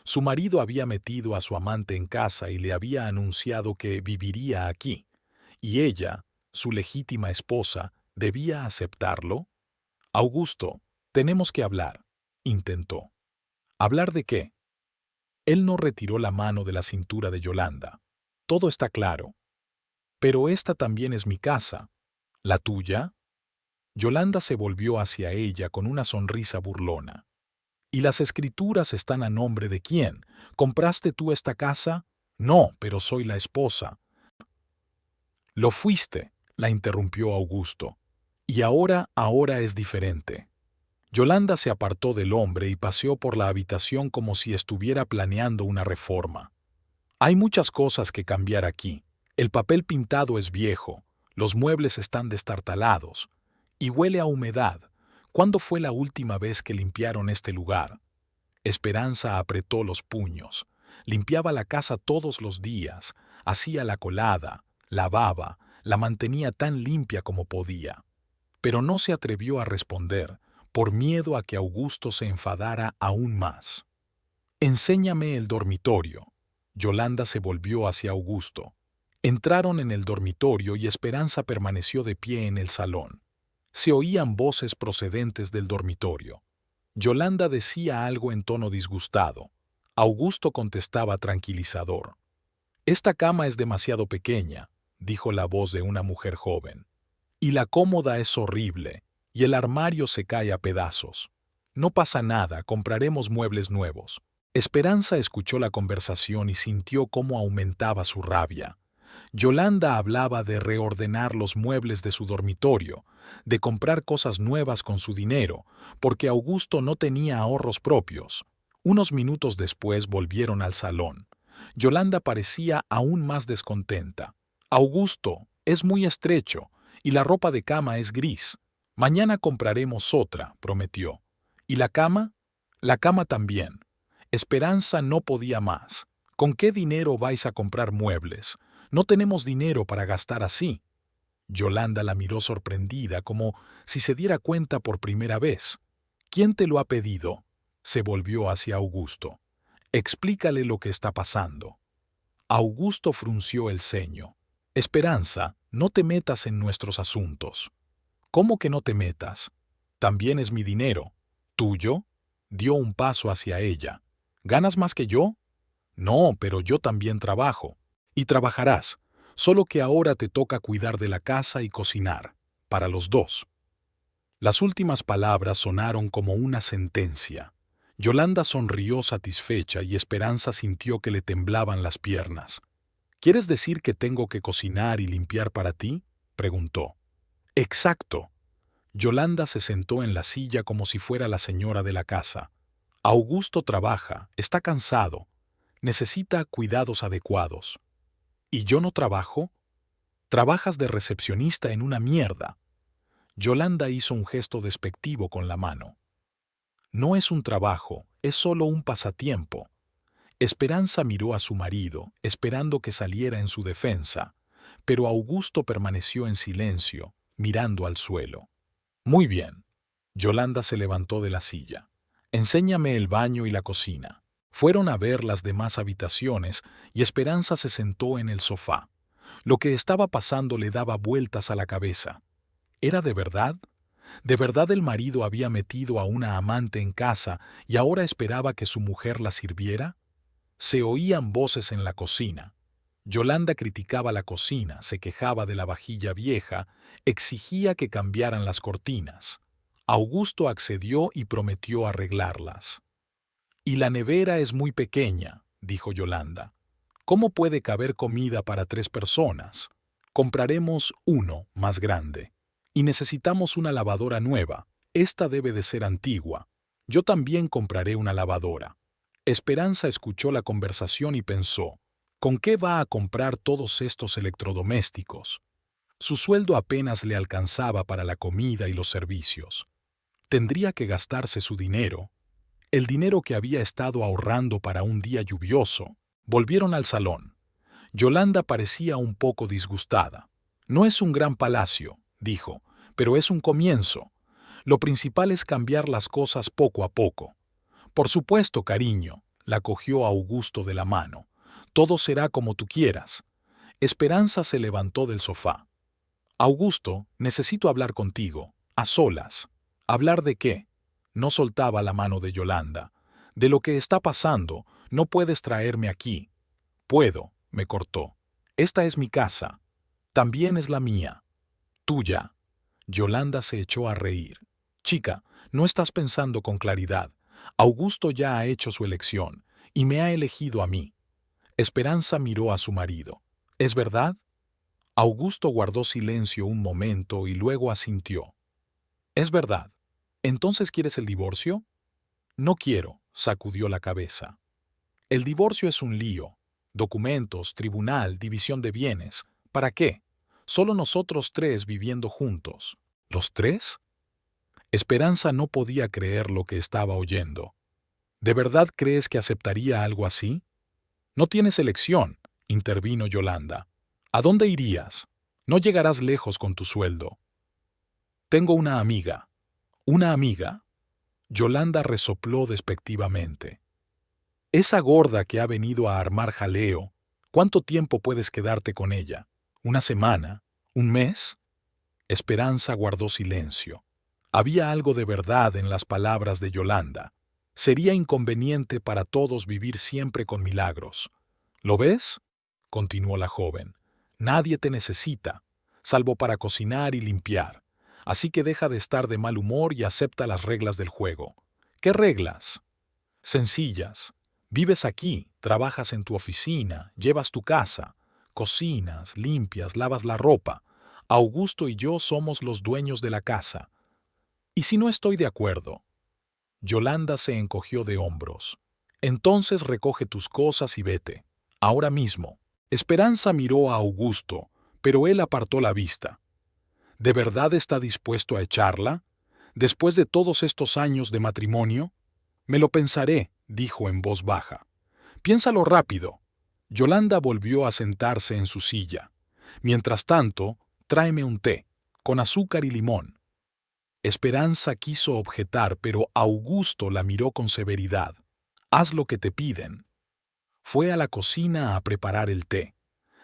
Su marido había metido a su amante en casa y le había anunciado que viviría aquí. ¿Y ella, su legítima esposa, debía aceptarlo? «Augusto, tenemos que hablar», intentó. ¿Hablar de qué? Él no retiró la mano de la cintura de Yolanda. Todo está claro. Pero esta también es mi casa. ¿La tuya? Yolanda se volvió hacia ella con una sonrisa burlona. ¿Y las escrituras están a nombre de quién? ¿Compraste tú esta casa? No, pero soy la esposa. Lo fuiste, la interrumpió Augusto. Y ahora es diferente. Yolanda se apartó del hombre y paseó por la habitación como si estuviera planeando una reforma. Hay muchas cosas que cambiar aquí. El papel pintado es viejo, los muebles están destartalados, y huele a humedad. ¿Cuándo fue la última vez que limpiaron este lugar? Esperanza apretó los puños. Limpiaba la casa todos los días, hacía la colada, lavaba, la mantenía tan limpia como podía. Pero no se atrevió a responder, por miedo a que Augusto se enfadara aún más. «Enséñame el dormitorio». Yolanda se volvió hacia Augusto. Entraron en el dormitorio y Esperanza permaneció de pie en el salón. Se oían voces procedentes del dormitorio. Yolanda decía algo en tono disgustado. Augusto contestaba tranquilizador. «Esta cama es demasiado pequeña», dijo la voz de una mujer joven. «Y la cómoda es horrible, y el armario se cae a pedazos. No pasa nada, compraremos muebles nuevos». Esperanza escuchó la conversación y sintió cómo aumentaba su rabia. Yolanda hablaba de reordenar los muebles de su dormitorio, de comprar cosas nuevas con su dinero, porque Augusto no tenía ahorros propios. Unos minutos después volvieron al salón. Yolanda parecía aún más descontenta. «Augusto, es muy estrecho, y la ropa de cama es gris. Mañana compraremos otra», prometió. «¿Y la cama?» «La cama también». Esperanza no podía más. «¿Con qué dinero vais a comprar muebles? No tenemos dinero para gastar así». Yolanda la miró sorprendida, como si se diera cuenta por primera vez. «¿Quién te lo ha pedido?» Se volvió hacia Augusto. «Explícale lo que está pasando». Augusto frunció el ceño. «Esperanza, no te metas en nuestros asuntos». «¿Cómo que no te metas? También es mi dinero». «¿Tuyo?» Dio un paso hacia ella. «¿Ganas más que yo?» «No, pero yo también trabajo». «Y trabajarás, solo que ahora te toca cuidar de la casa y cocinar, para los dos». Las últimas palabras sonaron como una sentencia. Yolanda sonrió satisfecha y Esperanza sintió que le temblaban las piernas. «¿Quieres decir que tengo que cocinar y limpiar para ti?», preguntó. «Exacto». Yolanda se sentó en la silla como si fuera la señora de la casa. «Augusto trabaja, está cansado, necesita cuidados adecuados». «¿Y yo no trabajo?» «Trabajas de recepcionista en una mierda». Yolanda hizo un gesto despectivo con la mano. «No es un trabajo, es solo un pasatiempo». Esperanza miró a su marido, esperando que saliera en su defensa, pero Augusto permaneció en silencio, mirando al suelo. «Muy bien». Yolanda se levantó de la silla. «Enséñame el baño y la cocina». Fueron a ver las demás habitaciones y Esperanza se sentó en el sofá. Lo que estaba pasando le daba vueltas a la cabeza. ¿Era de verdad? ¿De verdad el marido había metido a una amante en casa y ahora esperaba que su mujer la sirviera? Se oían voces en la cocina. Yolanda criticaba la cocina, se quejaba de la vajilla vieja, exigía que cambiaran las cortinas. Augusto accedió y prometió arreglarlas. «Y la nevera es muy pequeña», dijo Yolanda. «¿Cómo puede caber comida para 3 personas? Compraremos uno más grande. Y necesitamos una lavadora nueva. Esta debe de ser antigua. Yo también compraré una lavadora». Esperanza escuchó la conversación y pensó, ¿con qué va a comprar todos estos electrodomésticos? Su sueldo apenas le alcanzaba para la comida y los servicios. Tendría que gastarse su dinero. El dinero que había estado ahorrando para un día lluvioso. Volvieron al salón. Yolanda parecía un poco disgustada. «No es un gran palacio», dijo, «pero es un comienzo. Lo principal es cambiar las cosas poco a poco». «Por supuesto, cariño», la cogió Augusto de la mano. «Todo será como tú quieras». Esperanza se levantó del sofá. «Augusto, necesito hablar contigo, a solas». «¿Hablar de qué?». No soltaba la mano de Yolanda. De lo que está pasando, no puedes traerme aquí. Puedo, me cortó. Esta es mi casa. También es la mía. Tuya. Yolanda se echó a reír. Chica, no estás pensando con claridad. Augusto ya ha hecho su elección y me ha elegido a mí. Esperanza miró a su marido. ¿Es verdad? Augusto guardó silencio un momento y luego asintió. Es verdad. ¿Entonces quieres el divorcio? No quiero, sacudió la cabeza. El divorcio es un lío. Documentos, tribunal, división de bienes. ¿Para qué? Solo nosotros tres viviendo juntos. ¿Los tres? Esperanza no podía creer lo que estaba oyendo. ¿De verdad crees que aceptaría algo así? No tienes elección, intervino Yolanda. ¿A dónde irías? No llegarás lejos con tu sueldo. Tengo una amiga. ¿Una amiga? Yolanda resopló despectivamente. Esa gorda que ha venido a armar jaleo, ¿cuánto tiempo puedes quedarte con ella? ¿Una semana? ¿Un mes? Esperanza guardó silencio. Había algo de verdad en las palabras de Yolanda. Sería inconveniente para todos vivir siempre con Milagros. ¿Lo ves? Continuó la joven. Nadie te necesita, salvo para cocinar y limpiar. Así que deja de estar de mal humor y acepta las reglas del juego. ¿Qué reglas? Sencillas. Vives aquí, trabajas en tu oficina, llevas tu casa, cocinas, limpias, lavas la ropa. Augusto y yo somos los dueños de la casa. ¿Y si no estoy de acuerdo? Yolanda se encogió de hombros. Entonces recoge tus cosas y vete. Ahora mismo. Esperanza miró a Augusto, pero él apartó la vista. ¿De verdad está dispuesto a echarla? ¿Después de todos estos años de matrimonio? Me lo pensaré, dijo en voz baja. Piénsalo rápido. Yolanda volvió a sentarse en su silla. Mientras tanto, tráeme un té, con azúcar y limón. Esperanza quiso objetar, pero Augusto la miró con severidad. Haz lo que te piden. Fue a la cocina a preparar el té.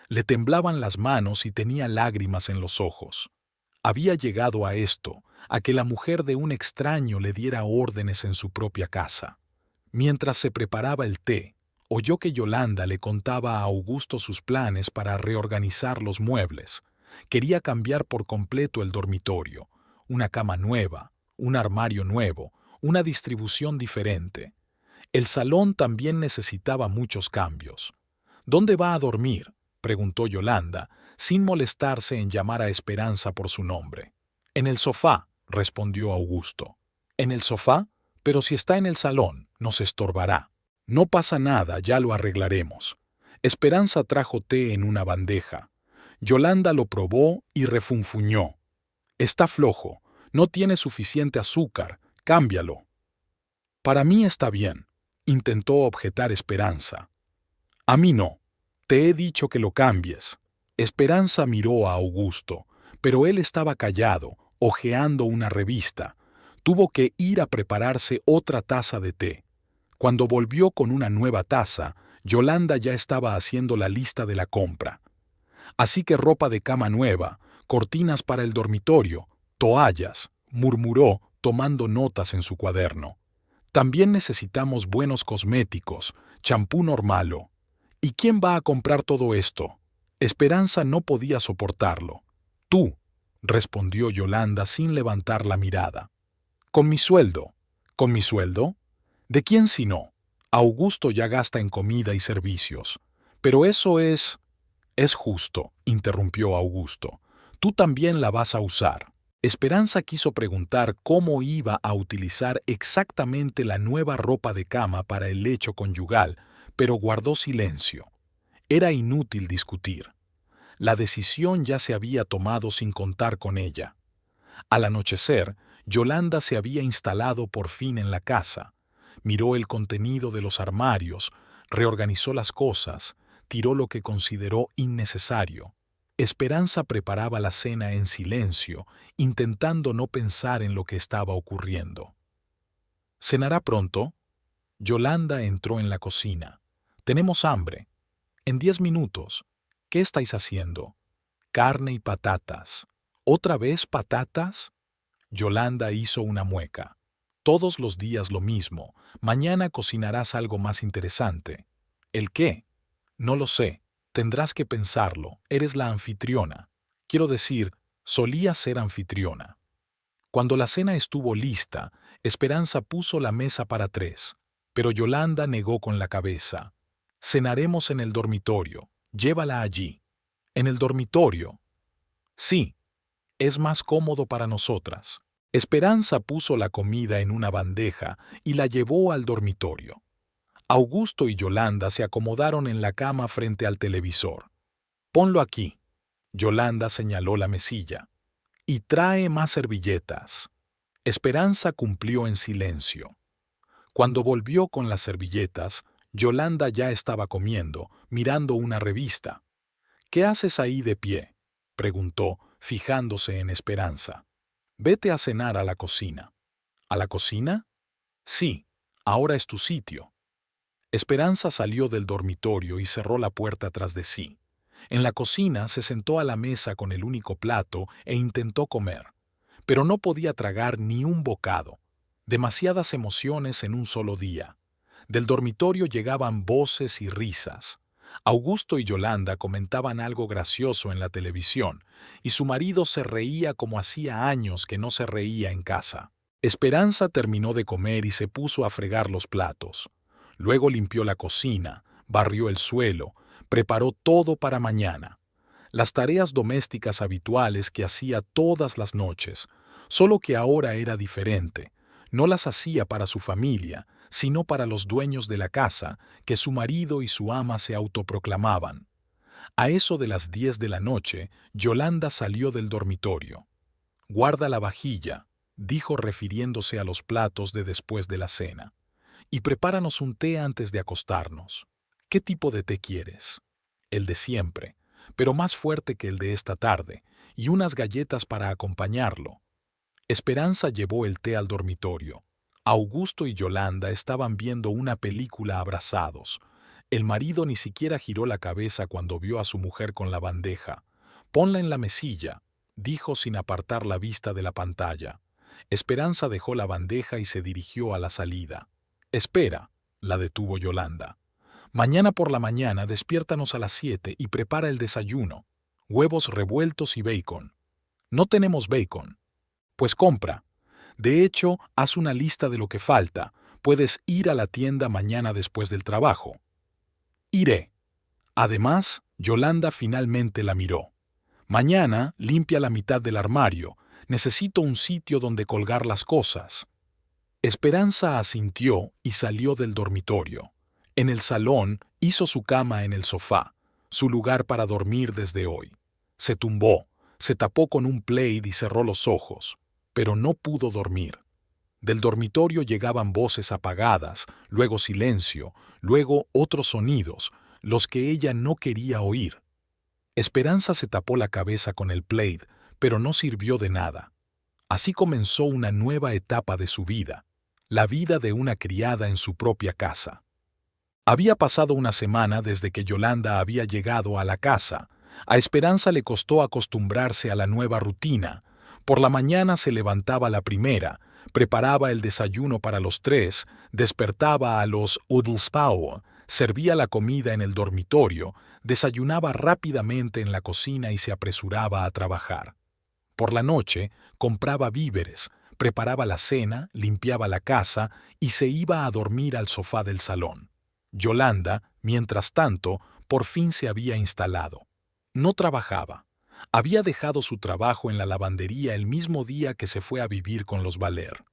Le temblaban las manos y tenía lágrimas en los ojos. Había llegado a esto, a que la mujer de un extraño le diera órdenes en su propia casa. Mientras se preparaba el té, oyó que Yolanda le contaba a Augusto sus planes para reorganizar los muebles. Quería cambiar por completo el dormitorio, una cama nueva, un armario nuevo, una distribución diferente. El salón también necesitaba muchos cambios. ¿Dónde va a dormir?, preguntó Yolanda, sin molestarse en llamar a Esperanza por su nombre. En el sofá, respondió Augusto. ¿En el sofá? Pero si está en el salón, nos estorbará. No pasa nada, ya lo arreglaremos. Esperanza trajo té en una bandeja. Yolanda lo probó y refunfuñó. Está flojo, no tiene suficiente azúcar, cámbialo. Para mí está bien, intentó objetar Esperanza. A mí no. Te he dicho que lo cambies. Esperanza miró a Augusto, pero él estaba callado, hojeando una revista. Tuvo que ir a prepararse otra taza de té. Cuando volvió con una nueva taza, Yolanda ya estaba haciendo la lista de la compra. Así que ropa de cama nueva, cortinas para el dormitorio, toallas, murmuró, tomando notas en su cuaderno. También necesitamos buenos cosméticos, champú normalo. ¿Y quién va a comprar todo esto? Esperanza no podía soportarlo. Tú, respondió Yolanda sin levantar la mirada. Con mi sueldo. ¿Con mi sueldo? ¿De quién si no? Augusto ya gasta en comida y servicios. Pero eso es... Es justo, interrumpió Augusto. Tú también la vas a usar. Esperanza quiso preguntar cómo iba a utilizar exactamente la nueva ropa de cama para el lecho conyugal, pero guardó silencio. Era inútil discutir. La decisión ya se había tomado sin contar con ella. Al anochecer, Yolanda se había instalado por fin en la casa. Miró el contenido de los armarios, reorganizó las cosas, tiró lo que consideró innecesario. Esperanza preparaba la cena en silencio, intentando no pensar en lo que estaba ocurriendo. ¿Cenará pronto? Yolanda entró en la cocina. Tenemos hambre. En 10 minutos. ¿Qué estáis haciendo? Carne y patatas. ¿Otra vez patatas? Yolanda hizo una mueca. Todos los días lo mismo. Mañana cocinarás algo más interesante. ¿El qué? No lo sé. Tendrás que pensarlo. Eres la anfitriona. Quiero decir, solía ser anfitriona. Cuando la cena estuvo lista, Esperanza puso la mesa para 3, pero Yolanda negó con la cabeza. Cenaremos en el dormitorio. Llévala allí. ¿En el dormitorio? Sí, es más cómodo para nosotras. Esperanza puso la comida en una bandeja y la llevó al dormitorio. Augusto y Yolanda se acomodaron en la cama frente al televisor. Ponlo aquí. Yolanda señaló la mesilla. Y trae más servilletas. Esperanza cumplió en silencio. Cuando volvió con las servilletas, Yolanda ya estaba comiendo, mirando una revista. ¿Qué haces ahí de pie?, preguntó, fijándose en Esperanza. Vete a cenar a la cocina. ¿A la cocina? Sí, ahora es tu sitio. Esperanza salió del dormitorio y cerró la puerta tras de sí. En la cocina se sentó a la mesa con el único plato e intentó comer, pero no podía tragar ni un bocado. Demasiadas emociones en un solo día. Del dormitorio llegaban voces y risas. Augusto y Yolanda comentaban algo gracioso en la televisión, y su marido se reía como hacía años que no se reía en casa. Esperanza terminó de comer y se puso a fregar los platos. Luego limpió la cocina, barrió el suelo, preparó todo para mañana. Las tareas domésticas habituales que hacía todas las noches, solo que ahora era diferente. No las hacía para su familia, sino para los dueños de la casa, que su marido y su ama se autoproclamaban. A eso de las 10 de la noche, Yolanda salió del dormitorio. «Guarda la vajilla», dijo refiriéndose a los platos de después de la cena, «y prepáranos un té antes de acostarnos. ¿Qué tipo de té quieres?» «El de siempre, pero más fuerte que el de esta tarde, y unas galletas para acompañarlo». Esperanza llevó el té al dormitorio. Augusto y Yolanda estaban viendo una película abrazados. El marido ni siquiera giró la cabeza cuando vio a su mujer con la bandeja. «Ponla en la mesilla», dijo sin apartar la vista de la pantalla. Esperanza dejó la bandeja y se dirigió a la salida. «Espera», la detuvo Yolanda. «Mañana por la mañana despiértanos a las 7 y prepara el desayuno. Huevos revueltos y bacon». «No tenemos bacon». «Pues compra. De hecho, haz una lista de lo que falta. Puedes ir a la tienda mañana después del trabajo». «Iré». Además, Yolanda finalmente la miró. «Mañana limpia la mitad del armario. Necesito un sitio donde colgar las cosas». Esperanza asintió y salió del dormitorio. En el salón hizo su cama en el sofá, su lugar para dormir desde hoy. Se tumbó, se tapó con un plaid y cerró los ojos, pero no pudo dormir. Del dormitorio llegaban voces apagadas, luego silencio, luego otros sonidos, los que ella no quería oír. Esperanza se tapó la cabeza con el plaid, pero no sirvió de nada. Así comenzó una nueva etapa de su vida, la vida de una criada en su propia casa. Había pasado una semana desde que Yolanda había llegado a la casa. A Esperanza le costó acostumbrarse a la nueva rutina. Por la mañana se levantaba la primera, preparaba el desayuno para los 3, despertaba a los Udelspau, servía la comida en el dormitorio, desayunaba rápidamente en la cocina y se apresuraba a trabajar. Por la noche compraba víveres, preparaba la cena, limpiaba la casa y se iba a dormir al sofá del salón. Yolanda, mientras tanto, por fin se había instalado. No trabajaba. Había dejado su trabajo en la lavandería el mismo día que se fue a vivir con los Valer.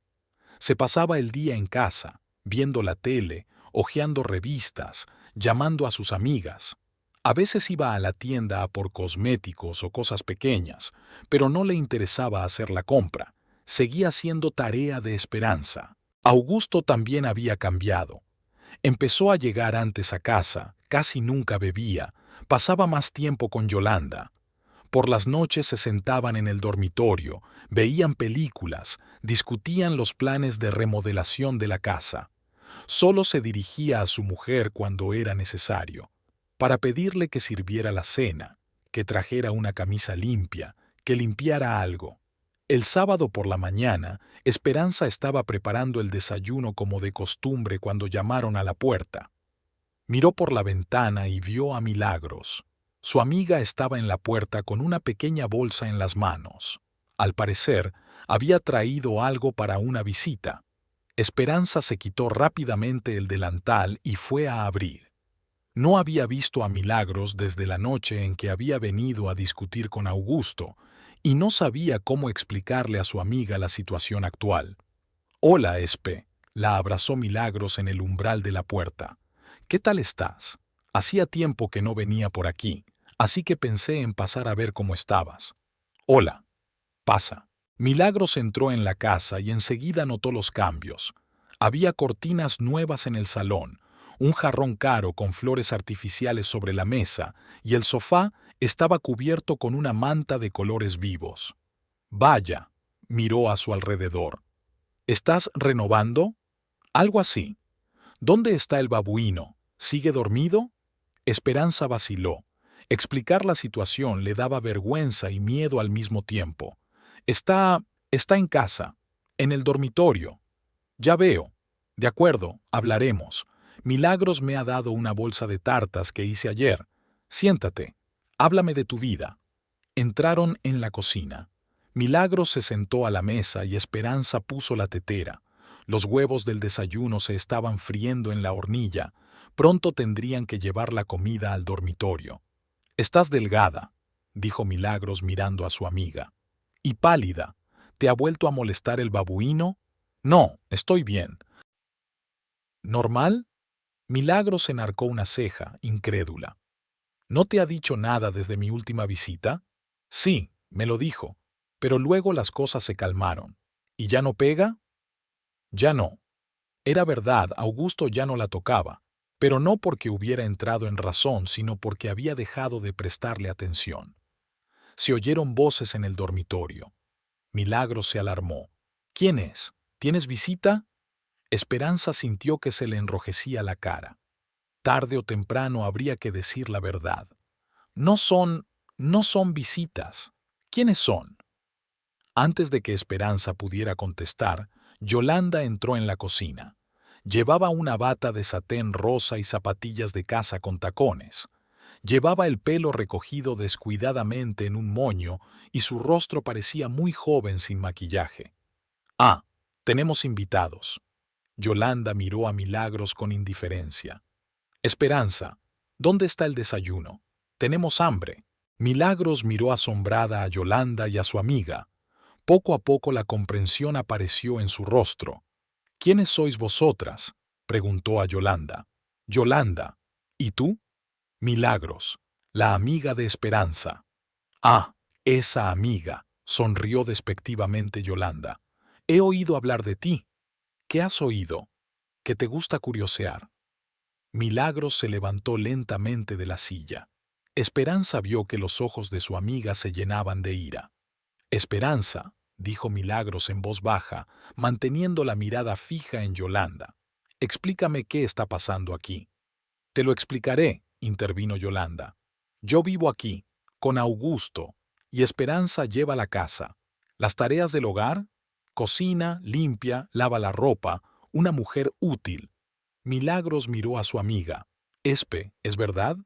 Se pasaba el día en casa, viendo la tele, hojeando revistas, llamando a sus amigas. A veces iba a la tienda a por cosméticos o cosas pequeñas, pero no le interesaba hacer la compra. Seguía siendo tarea de Esperanza. Augusto también había cambiado. Empezó a llegar antes a casa, casi nunca bebía, pasaba más tiempo con Yolanda. Por las noches se sentaban en el dormitorio, veían películas, discutían los planes de remodelación de la casa. Solo se dirigía a su mujer cuando era necesario, para pedirle que sirviera la cena, que trajera una camisa limpia, que limpiara algo. El sábado por la mañana, Esperanza estaba preparando el desayuno como de costumbre cuando llamaron a la puerta. Miró por la ventana y vio a Milagros. Su amiga estaba en la puerta con una pequeña bolsa en las manos. Al parecer, había traído algo para una visita. Esperanza se quitó rápidamente el delantal y fue a abrir. No había visto a Milagros desde la noche en que había venido a discutir con Augusto, y no sabía cómo explicarle a su amiga la situación actual. «Hola, Espe», la abrazó Milagros en el umbral de la puerta. «¿Qué tal estás? Hacía tiempo que no venía por aquí, así que pensé en pasar a ver cómo estabas». «Hola. Pasa». Milagros entró en la casa y enseguida notó los cambios. Había cortinas nuevas en el salón, un jarrón caro con flores artificiales sobre la mesa, y el sofá estaba cubierto con una manta de colores vivos. «Vaya», miró a su alrededor. «¿Estás renovando?» «Algo así». «¿Dónde está el babuino? ¿Sigue dormido?» Esperanza vaciló. Explicar la situación le daba vergüenza y miedo al mismo tiempo. Está en casa, en el dormitorio». «Ya veo». «De acuerdo, hablaremos. Milagros me ha dado una bolsa de tartas que hice ayer. Siéntate. Háblame de tu vida». Entraron en la cocina. Milagros se sentó a la mesa y Esperanza puso la tetera. Los huevos del desayuno se estaban friendo en la hornilla. Pronto tendrían que llevar la comida al dormitorio. «Estás delgada», dijo Milagros mirando a su amiga. «Y pálida. ¿Te ha vuelto a molestar el babuino?» «No, estoy bien». «¿Normal?» Milagros enarcó una ceja, incrédula. «¿No te ha dicho nada desde mi última visita?» «Sí, me lo dijo, pero luego las cosas se calmaron. ¿Y ya no pega?» «Ya no». Era verdad, Augusto ya no la tocaba, pero no porque hubiera entrado en razón, sino porque había dejado de prestarle atención. Se oyeron voces en el dormitorio. Milagros se alarmó. «¿Quién es? ¿Tienes visita?» Esperanza sintió que se le enrojecía la cara. Tarde o temprano habría que decir la verdad. No son visitas. ¿Quiénes son?» Antes de que Esperanza pudiera contestar, Yolanda entró en la cocina. Llevaba una bata de satén rosa y zapatillas de casa con tacones. Llevaba el pelo recogido descuidadamente en un moño y su rostro parecía muy joven sin maquillaje. «Ah, tenemos invitados». Yolanda miró a Milagros con indiferencia. «Esperanza, ¿dónde está el desayuno? Tenemos hambre». Milagros miró asombrada a Yolanda y a su amiga. Poco a poco la comprensión apareció en su rostro. «¿Quiénes sois vosotras?», preguntó a Yolanda. «Yolanda. ¿Y tú?» «Milagros, la amiga de Esperanza». «Ah, esa amiga», sonrió despectivamente Yolanda. «He oído hablar de ti». «¿Qué has oído?» «Que te gusta curiosear». Milagros se levantó lentamente de la silla. Esperanza vio que los ojos de su amiga se llenaban de ira. «Esperanza», dijo Milagros en voz baja, manteniendo la mirada fija en Yolanda. «Explícame qué está pasando aquí». «Te lo explicaré», intervino Yolanda. «Yo vivo aquí, con Augusto, y Esperanza lleva la casa. Las tareas del hogar: cocina, limpia, lava la ropa, una mujer útil». Milagros miró a su amiga. «Espe, ¿es verdad?»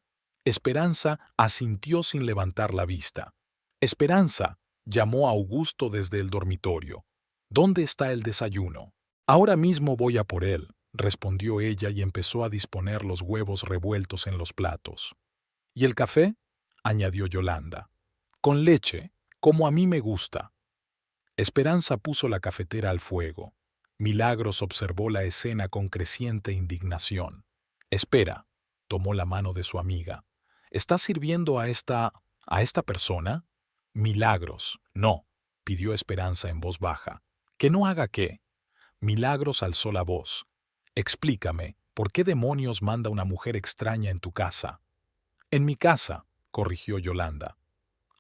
Esperanza asintió sin levantar la vista. «Esperanza», llamó a Augusto desde el dormitorio. «¿Dónde está el desayuno?» «Ahora mismo voy a por él», respondió ella y empezó a disponer los huevos revueltos en los platos. «¿Y el café?», añadió Yolanda. «Con leche, como a mí me gusta». Esperanza puso la cafetera al fuego. Milagros observó la escena con creciente indignación. «Espera», tomó la mano de su amiga. «¿Estás sirviendo a esta persona?» «Milagros, no», pidió Esperanza en voz baja. «¿Que no haga qué?» Milagros alzó la voz. «Explícame, ¿por qué demonios manda una mujer extraña en tu casa?» «En mi casa», corrigió Yolanda.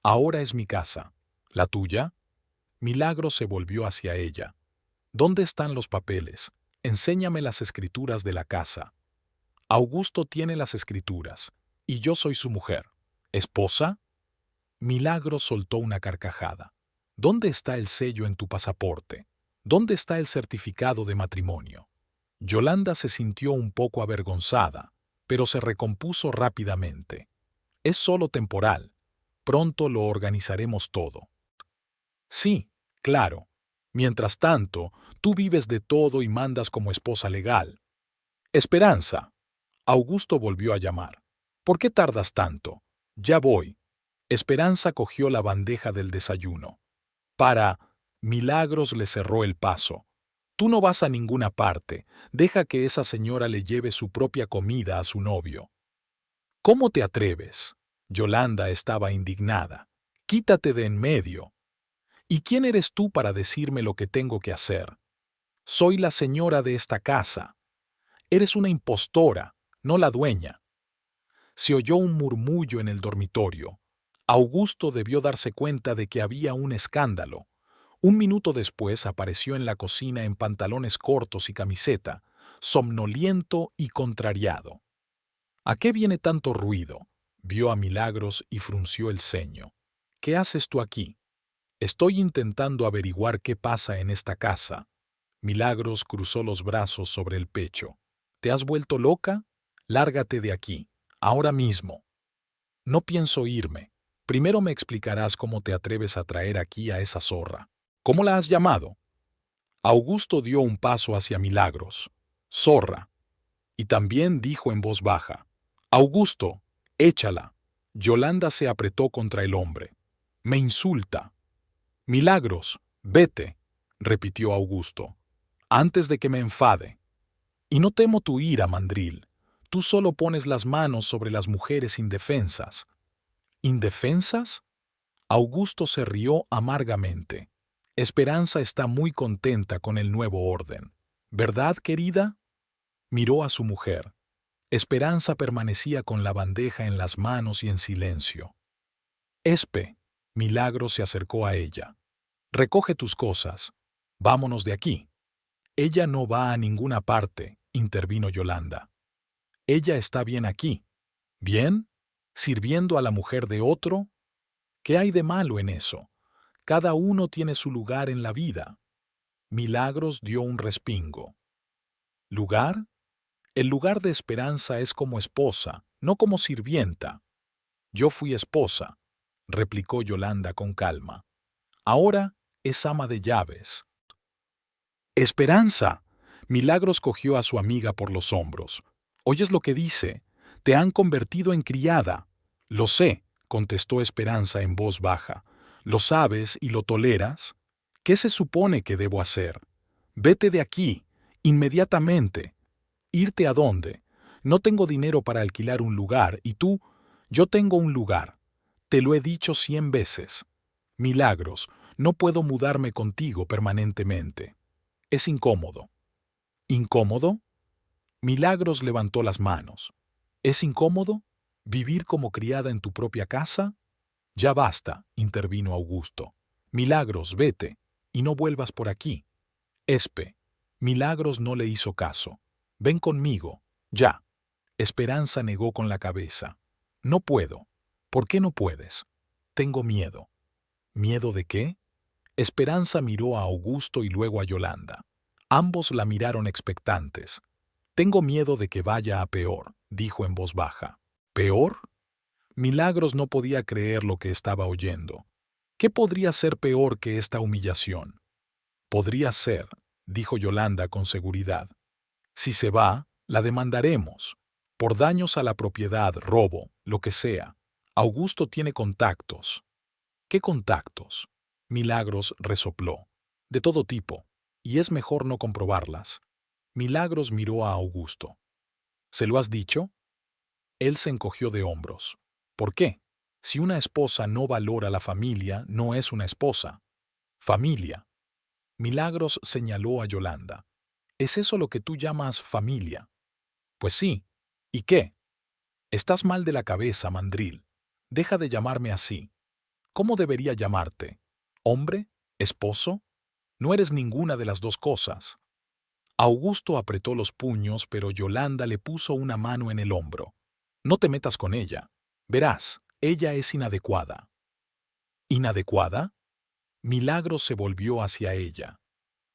«Ahora es mi casa. ¿La tuya?» Milagros se volvió hacia ella. «¿Dónde están los papeles? Enséñame las escrituras de la casa». «Augusto tiene las escrituras, y yo soy su mujer. ¿Esposa?» Milagros soltó una carcajada. ¿Dónde está el sello en tu pasaporte? ¿Dónde está el certificado de matrimonio? Yolanda se sintió un poco avergonzada, pero se recompuso rápidamente. Es solo temporal. Pronto lo organizaremos todo. Sí, claro. Mientras tanto, tú vives de todo y mandas como esposa legal. Esperanza. Augusto volvió a llamar. ¿Por qué tardas tanto? Ya voy. Esperanza cogió la bandeja del desayuno. Milagros le cerró el paso. Tú no vas a ninguna parte. Deja que esa señora le lleve su propia comida a su novio. ¿Cómo te atreves? Yolanda estaba indignada. Quítate de en medio. ¿Y quién eres tú para decirme lo que tengo que hacer? Soy la señora de esta casa. Eres una impostora, no la dueña. Se oyó un murmullo en el dormitorio. Augusto debió darse cuenta de que había un escándalo. Un minuto después apareció en la cocina en pantalones cortos y camiseta, somnoliento y contrariado. ¿A qué viene tanto ruido? Vio a Milagros y frunció el ceño. ¿Qué haces tú aquí? Estoy intentando averiguar qué pasa en esta casa. Milagros cruzó los brazos sobre el pecho. ¿Te has vuelto loca? Lárgate de aquí, ahora mismo. No pienso irme. Primero me explicarás cómo te atreves a traer aquí a esa zorra. ¿Cómo la has llamado? Augusto dio un paso hacia Milagros. Zorra. Y también dijo en voz baja. Augusto, échala. Yolanda se apretó contra el hombre. Me insulta. Milagros, vete, repitió Augusto, antes de que me enfade. Y no temo tu ira, mandril. Tú solo pones las manos sobre las mujeres indefensas. ¿Indefensas? Augusto se rió amargamente. Esperanza está muy contenta con el nuevo orden. ¿Verdad, querida? Miró a su mujer. Esperanza permanecía con la bandeja en las manos y en silencio. Espe, Milagro se acercó a ella. Recoge tus cosas. Vámonos de aquí. Ella no va a ninguna parte, intervino Yolanda. Ella está bien aquí. ¿Bien? ¿Sirviendo a la mujer de otro? ¿Qué hay de malo en eso? Cada uno tiene su lugar en la vida. Milagros dio un respingo. ¿Lugar? El lugar de Esperanza es como esposa, no como sirvienta. Yo fui esposa, replicó Yolanda con calma. Ahora es ama de llaves. ¡Esperanza! Milagros cogió a su amiga por los hombros. ¿Oyes lo que dice? Te han convertido en criada. Lo sé, contestó Esperanza en voz baja. ¿Lo sabes y lo toleras? ¿Qué se supone que debo hacer? Vete de aquí, inmediatamente. ¿Irte a dónde? No tengo dinero para alquilar un lugar y tú, yo tengo un lugar. Te lo he dicho 100 veces. Milagros, no puedo mudarme contigo permanentemente. Es incómodo. ¿Incómodo? Milagros levantó las manos. ¿Es incómodo? ¿Vivir como criada en tu propia casa? Ya basta, intervino Augusto. Milagros, vete, y no vuelvas por aquí. Espe. Milagros no le hizo caso. Ven conmigo, ya. Esperanza negó con la cabeza. No puedo. ¿Por qué no puedes? Tengo miedo. ¿Miedo de qué? Esperanza miró a Augusto y luego a Yolanda. Ambos la miraron expectantes. Tengo miedo de que vaya a peor, dijo en voz baja. ¿Peor? Milagros no podía creer lo que estaba oyendo. ¿Qué podría ser peor que esta humillación? Podría ser, dijo Yolanda con seguridad. Si se va, la demandaremos. Por daños a la propiedad, robo, lo que sea. Augusto tiene contactos. ¿Qué contactos? Milagros resopló. De todo tipo, y es mejor no comprobarlas. Milagros miró a Augusto. ¿Se lo has dicho? Él se encogió de hombros. ¿Por qué? Si una esposa no valora la familia, no es una esposa. Familia. Milagros señaló a Yolanda. ¿Es eso lo que tú llamas familia? Pues sí. ¿Y qué? Estás mal de la cabeza, mandril. Deja de llamarme así. ¿Cómo debería llamarte? ¿Hombre? ¿Esposo? No eres ninguna de las dos cosas. Augusto apretó los puños, pero Yolanda le puso una mano en el hombro. No te metas con ella. Verás, ella es inadecuada. ¿Inadecuada? Milagros se volvió hacia ella.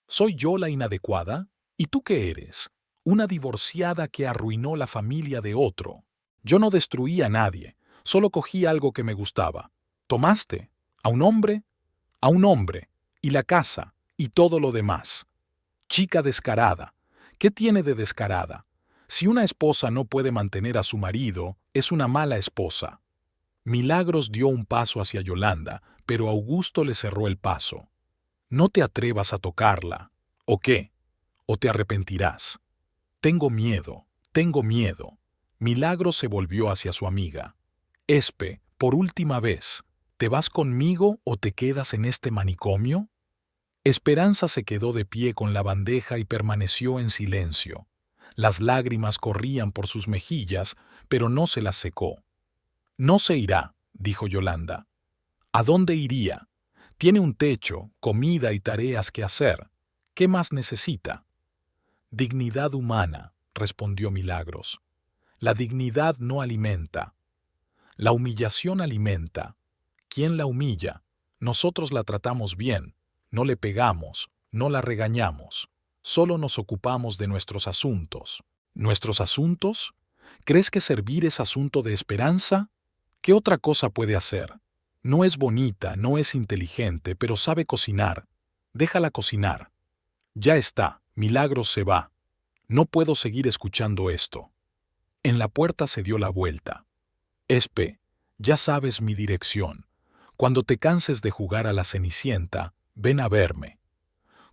¿Soy yo la inadecuada? ¿Y tú qué eres? Una divorciada que arruinó la familia de otro. Yo no destruí a nadie, solo cogí algo que me gustaba. ¿Tomaste? ¿A un hombre? A un hombre, y la casa, y todo lo demás. Chica descarada. ¿Qué tiene de descarada? Si una esposa no puede mantener a su marido, es una mala esposa. Milagros dio un paso hacia Yolanda, pero Augusto le cerró el paso. No te atrevas a tocarla. ¿O qué? ¿O te arrepentirás? Tengo miedo, tengo miedo. Milagros se volvió hacia su amiga. Espe, por última vez, ¿te vas conmigo o te quedas en este manicomio? Esperanza se quedó de pie con la bandeja y permaneció en silencio. Las lágrimas corrían por sus mejillas, pero no se las secó. No se irá, dijo Yolanda. ¿A dónde iría? Tiene un techo, comida y tareas que hacer. ¿Qué más necesita? Dignidad humana, respondió Milagros. La dignidad no alimenta. La humillación alimenta. ¿Quién la humilla? Nosotros la tratamos bien, no le pegamos, no la regañamos. Solo nos ocupamos de nuestros asuntos. ¿Nuestros asuntos? ¿Crees que servir es asunto de Esperanza? ¿Qué otra cosa puede hacer? No es bonita, no es inteligente, pero sabe cocinar. Déjala cocinar. Ya está, Milagros se va. No puedo seguir escuchando esto. En la puerta se dio la vuelta. Espe, ya sabes mi dirección. Cuando te canses de jugar a la Cenicienta, ven a verme.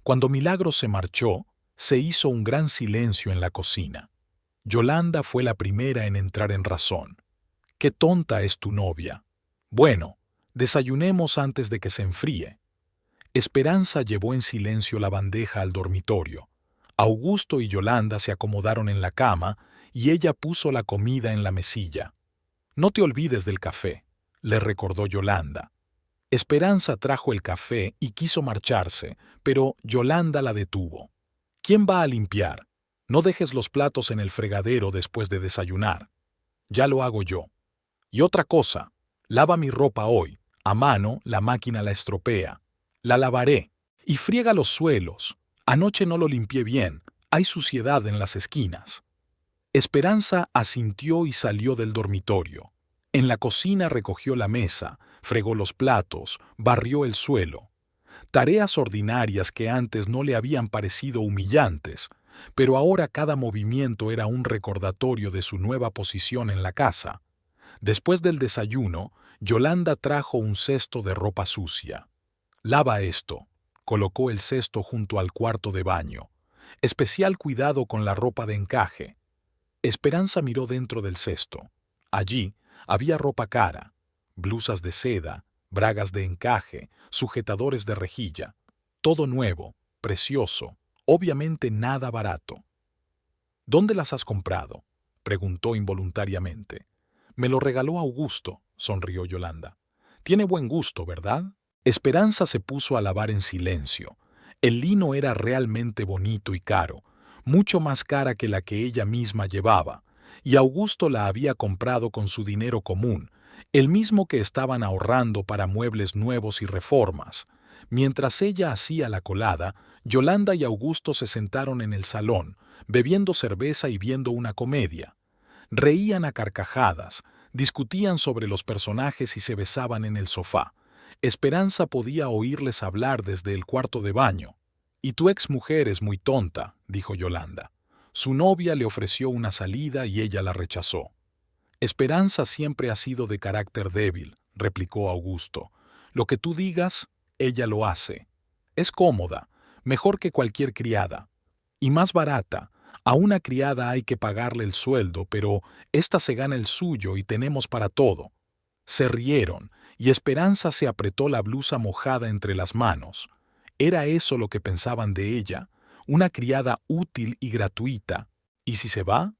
Cuando Milagros se marchó, se hizo un gran silencio en la cocina. Yolanda fue la primera en entrar en razón. ¡Qué tonta es tu novia! Bueno, desayunemos antes de que se enfríe. Esperanza llevó en silencio la bandeja al dormitorio. Augusto y Yolanda se acomodaron en la cama y ella puso la comida en la mesilla. No te olvides del café, le recordó Yolanda. Esperanza trajo el café y quiso marcharse, pero Yolanda la detuvo. ¿Quién va a limpiar? No dejes los platos en el fregadero después de desayunar. Ya lo hago yo. Y otra cosa, lava mi ropa hoy. A mano, la máquina la estropea. La lavaré. Y friega los suelos. Anoche no lo limpié bien. Hay suciedad en las esquinas. Esperanza asintió y salió del dormitorio. En la cocina recogió la mesa, fregó los platos, barrió el suelo. Tareas ordinarias que antes no le habían parecido humillantes, pero ahora cada movimiento era un recordatorio de su nueva posición en la casa. Después del desayuno, Yolanda trajo un cesto de ropa sucia. Lava esto. Colocó el cesto junto al cuarto de baño. Especial cuidado con la ropa de encaje. Esperanza miró dentro del cesto. Allí había ropa cara, blusas de seda, bragas de encaje, sujetadores de rejilla. Todo nuevo, precioso, obviamente nada barato. ¿Dónde las has comprado?, preguntó involuntariamente. Me lo regaló Augusto, sonrió Yolanda. Tiene buen gusto, ¿verdad? Esperanza se puso a lavar en silencio. El lino era realmente bonito y caro, mucho más cara que la que ella misma llevaba, y Augusto la había comprado con su dinero común, el mismo que estaban ahorrando para muebles nuevos y reformas. Mientras ella hacía la colada, Yolanda y Augusto se sentaron en el salón, bebiendo cerveza y viendo una comedia. Reían a carcajadas, discutían sobre los personajes y se besaban en el sofá. Esperanza podía oírles hablar desde el cuarto de baño. «Y tu exmujer es muy tonta», dijo Yolanda. Su novia le ofreció una salida y ella la rechazó. «Esperanza siempre ha sido de carácter débil», replicó Augusto. «Lo que tú digas, ella lo hace. Es cómoda, mejor que cualquier criada. Y más barata. A una criada hay que pagarle el sueldo, pero ésta se gana el suyo y tenemos para todo». Se rieron, y Esperanza se apretó la blusa mojada entre las manos. ¿Era eso lo que pensaban de ella? Una criada útil y gratuita. ¿Y si se va?,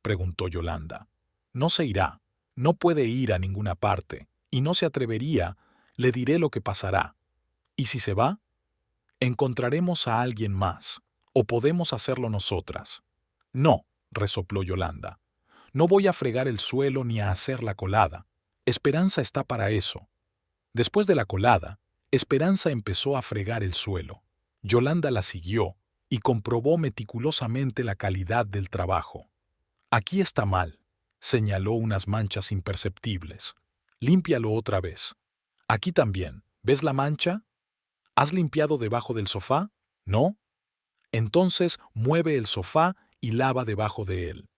preguntó Yolanda. No se irá, no puede ir a ninguna parte, y no se atrevería, le diré lo que pasará. ¿Y si se va? Encontraremos a alguien más, o podemos hacerlo nosotras. No, resopló Yolanda. No voy a fregar el suelo ni a hacer la colada. Esperanza está para eso. Después de la colada, Esperanza empezó a fregar el suelo. Yolanda la siguió y comprobó meticulosamente la calidad del trabajo. Aquí está mal, señaló unas manchas imperceptibles. Límpialo otra vez. Aquí también. ¿Ves la mancha? ¿Has limpiado debajo del sofá? ¿No? Entonces mueve el sofá y lava debajo de él.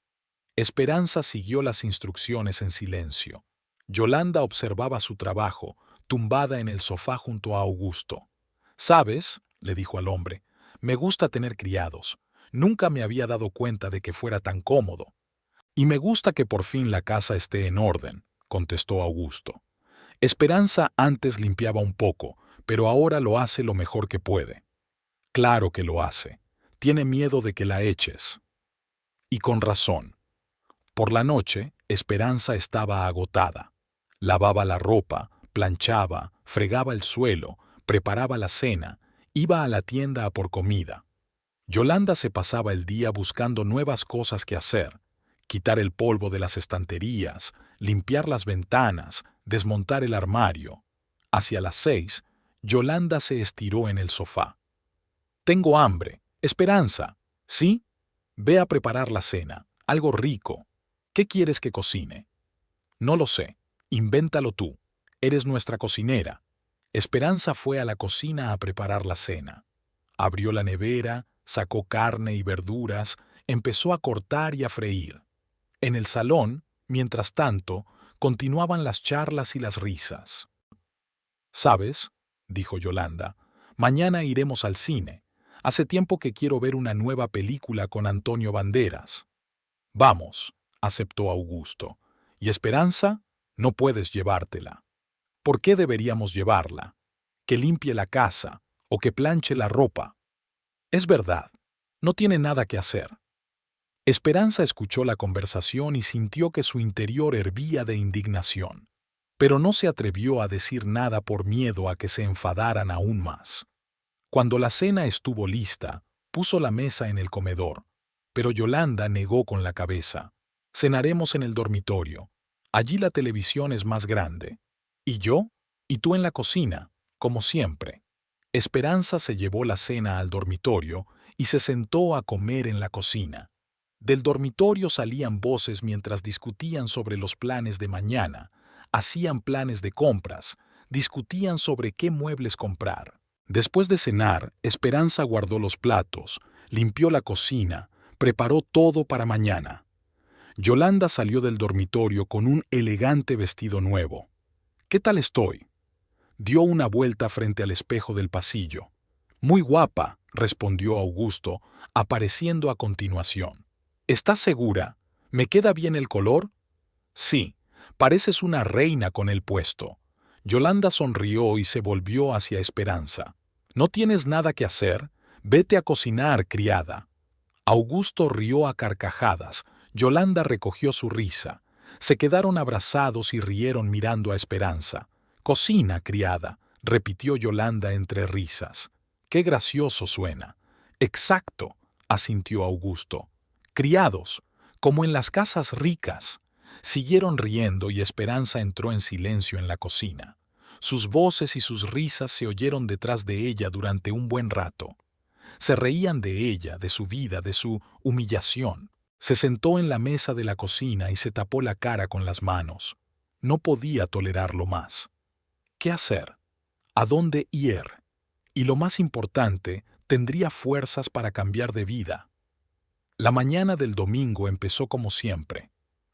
Esperanza siguió las instrucciones en silencio. Yolanda observaba su trabajo, tumbada en el sofá junto a Augusto. «¿Sabes?», le dijo al hombre, «me gusta tener criados. Nunca me había dado cuenta de que fuera tan cómodo. Y me gusta que por fin la casa esté en orden», contestó Augusto. Esperanza antes limpiaba un poco, pero ahora lo hace lo mejor que puede. Claro que lo hace. Tiene miedo de que la eches. Y con razón. Por la noche, Esperanza estaba agotada. Lavaba la ropa, planchaba, fregaba el suelo, preparaba la cena, iba a la tienda a por comida. Yolanda se pasaba el día buscando nuevas cosas que hacer: quitar el polvo de las estanterías, limpiar las ventanas, desmontar el armario. Hacia las 6, Yolanda se estiró en el sofá. «Tengo hambre. Esperanza, ¿sí? Ve a preparar la cena, algo rico. ¿Qué quieres que cocine?» «No lo sé. Invéntalo tú. Eres nuestra cocinera». Esperanza fue a la cocina a preparar la cena. Abrió la nevera, sacó carne y verduras, empezó a cortar y a freír. En el salón, mientras tanto, continuaban las charlas y las risas. «¿Sabes?», dijo Yolanda, «mañana iremos al cine. Hace tiempo que quiero ver una nueva película con Antonio Banderas». «Vamos», aceptó Augusto. «¿Y Esperanza? No puedes llevártela». «¿Por qué deberíamos llevarla? Que limpie la casa o que planche la ropa». «Es verdad, no tiene nada que hacer». Esperanza escuchó la conversación y sintió que su interior hervía de indignación, pero no se atrevió a decir nada por miedo a que se enfadaran aún más. Cuando la cena estuvo lista, puso la mesa en el comedor, pero Yolanda negó con la cabeza. «Cenaremos en el dormitorio. Allí la televisión es más grande. ¿Y yo? Y tú en la cocina, como siempre». Esperanza se llevó la cena al dormitorio y se sentó a comer en la cocina. Del dormitorio salían voces mientras discutían sobre los planes de mañana, hacían planes de compras, discutían sobre qué muebles comprar. Después de cenar, Esperanza guardó los platos, limpió la cocina, preparó todo para mañana. Yolanda salió del dormitorio con un elegante vestido nuevo. «¿Qué tal estoy?». Dio una vuelta frente al espejo del pasillo. «Muy guapa», respondió Augusto, apareciendo a continuación. «¿Estás segura? ¿Me queda bien el color?». «Sí, pareces una reina con el puesto». Yolanda sonrió y se volvió hacia Esperanza. «¿No tienes nada que hacer? Vete a cocinar, criada». Augusto rió a carcajadas. Yolanda recogió su risa. Se quedaron abrazados y rieron mirando a Esperanza. «Cocina, criada», repitió Yolanda entre risas. «Qué gracioso suena». «Exacto», asintió Augusto. «Criados, como en las casas ricas». Siguieron riendo y Esperanza entró en silencio en la cocina. Sus voces y sus risas se oyeron detrás de ella durante un buen rato. Se reían de ella, de su vida, de su humillación. Se sentó en la mesa de la cocina y se tapó la cara con las manos. No podía tolerarlo más. ¿Qué hacer? ¿A dónde ir? Y lo más importante, tendría fuerzas para cambiar de vida. La mañana del domingo empezó como siempre.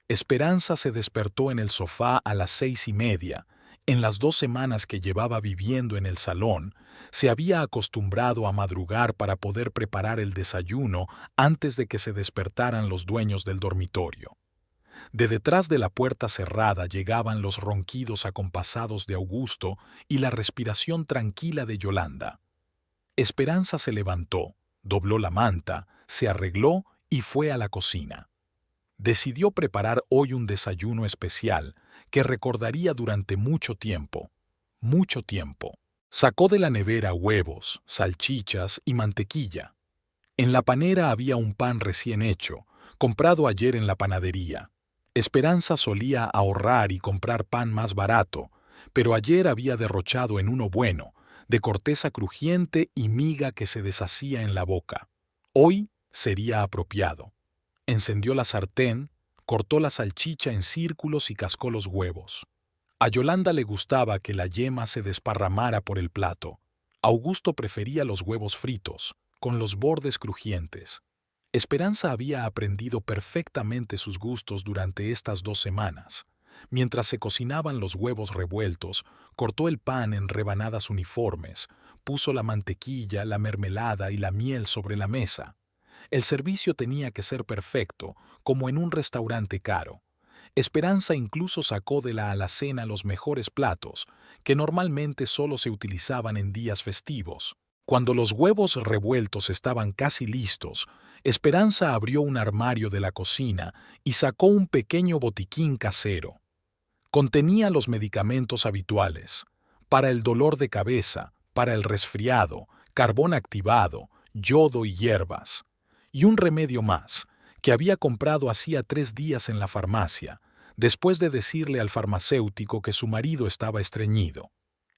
Esperanza se despertó en el sofá a las 6:30. En las 2 semanas que llevaba viviendo en el salón, se había acostumbrado a madrugar para poder preparar el desayuno antes de que se despertaran los dueños del dormitorio. De detrás de la puerta cerrada llegaban los ronquidos acompasados de Augusto y la respiración tranquila de Yolanda. Esperanza se levantó, dobló la manta, se arregló y fue a la cocina. Decidió preparar hoy un desayuno especial que recordaría durante mucho tiempo. Mucho tiempo. Sacó de la nevera huevos, salchichas y mantequilla. En la panera había un pan recién hecho, comprado ayer en la panadería. Esperanza solía ahorrar y comprar pan más barato, pero ayer había derrochado en uno bueno, de corteza crujiente y miga que se deshacía en la boca. Hoy sería apropiado. Encendió la sartén, cortó la salchicha en círculos y cascó los huevos. A Yolanda le gustaba que la yema se desparramara por el plato. Augusto prefería los huevos fritos, con los bordes crujientes. Esperanza había aprendido perfectamente sus gustos durante estas 2 semanas. Mientras se cocinaban los huevos revueltos, cortó el pan en rebanadas uniformes, puso la mantequilla, la mermelada y la miel sobre la mesa. El servicio tenía que ser perfecto, como en un restaurante caro. Esperanza incluso sacó de la alacena los mejores platos, que normalmente solo se utilizaban en días festivos. Cuando los huevos revueltos estaban casi listos, Esperanza abrió un armario de la cocina y sacó un pequeño botiquín casero. Contenía los medicamentos habituales, para el dolor de cabeza, para el resfriado, carbón activado, yodo y hierbas, y un remedio más, que había comprado hacía 3 días en la farmacia, después de decirle al farmacéutico que su marido estaba estreñido.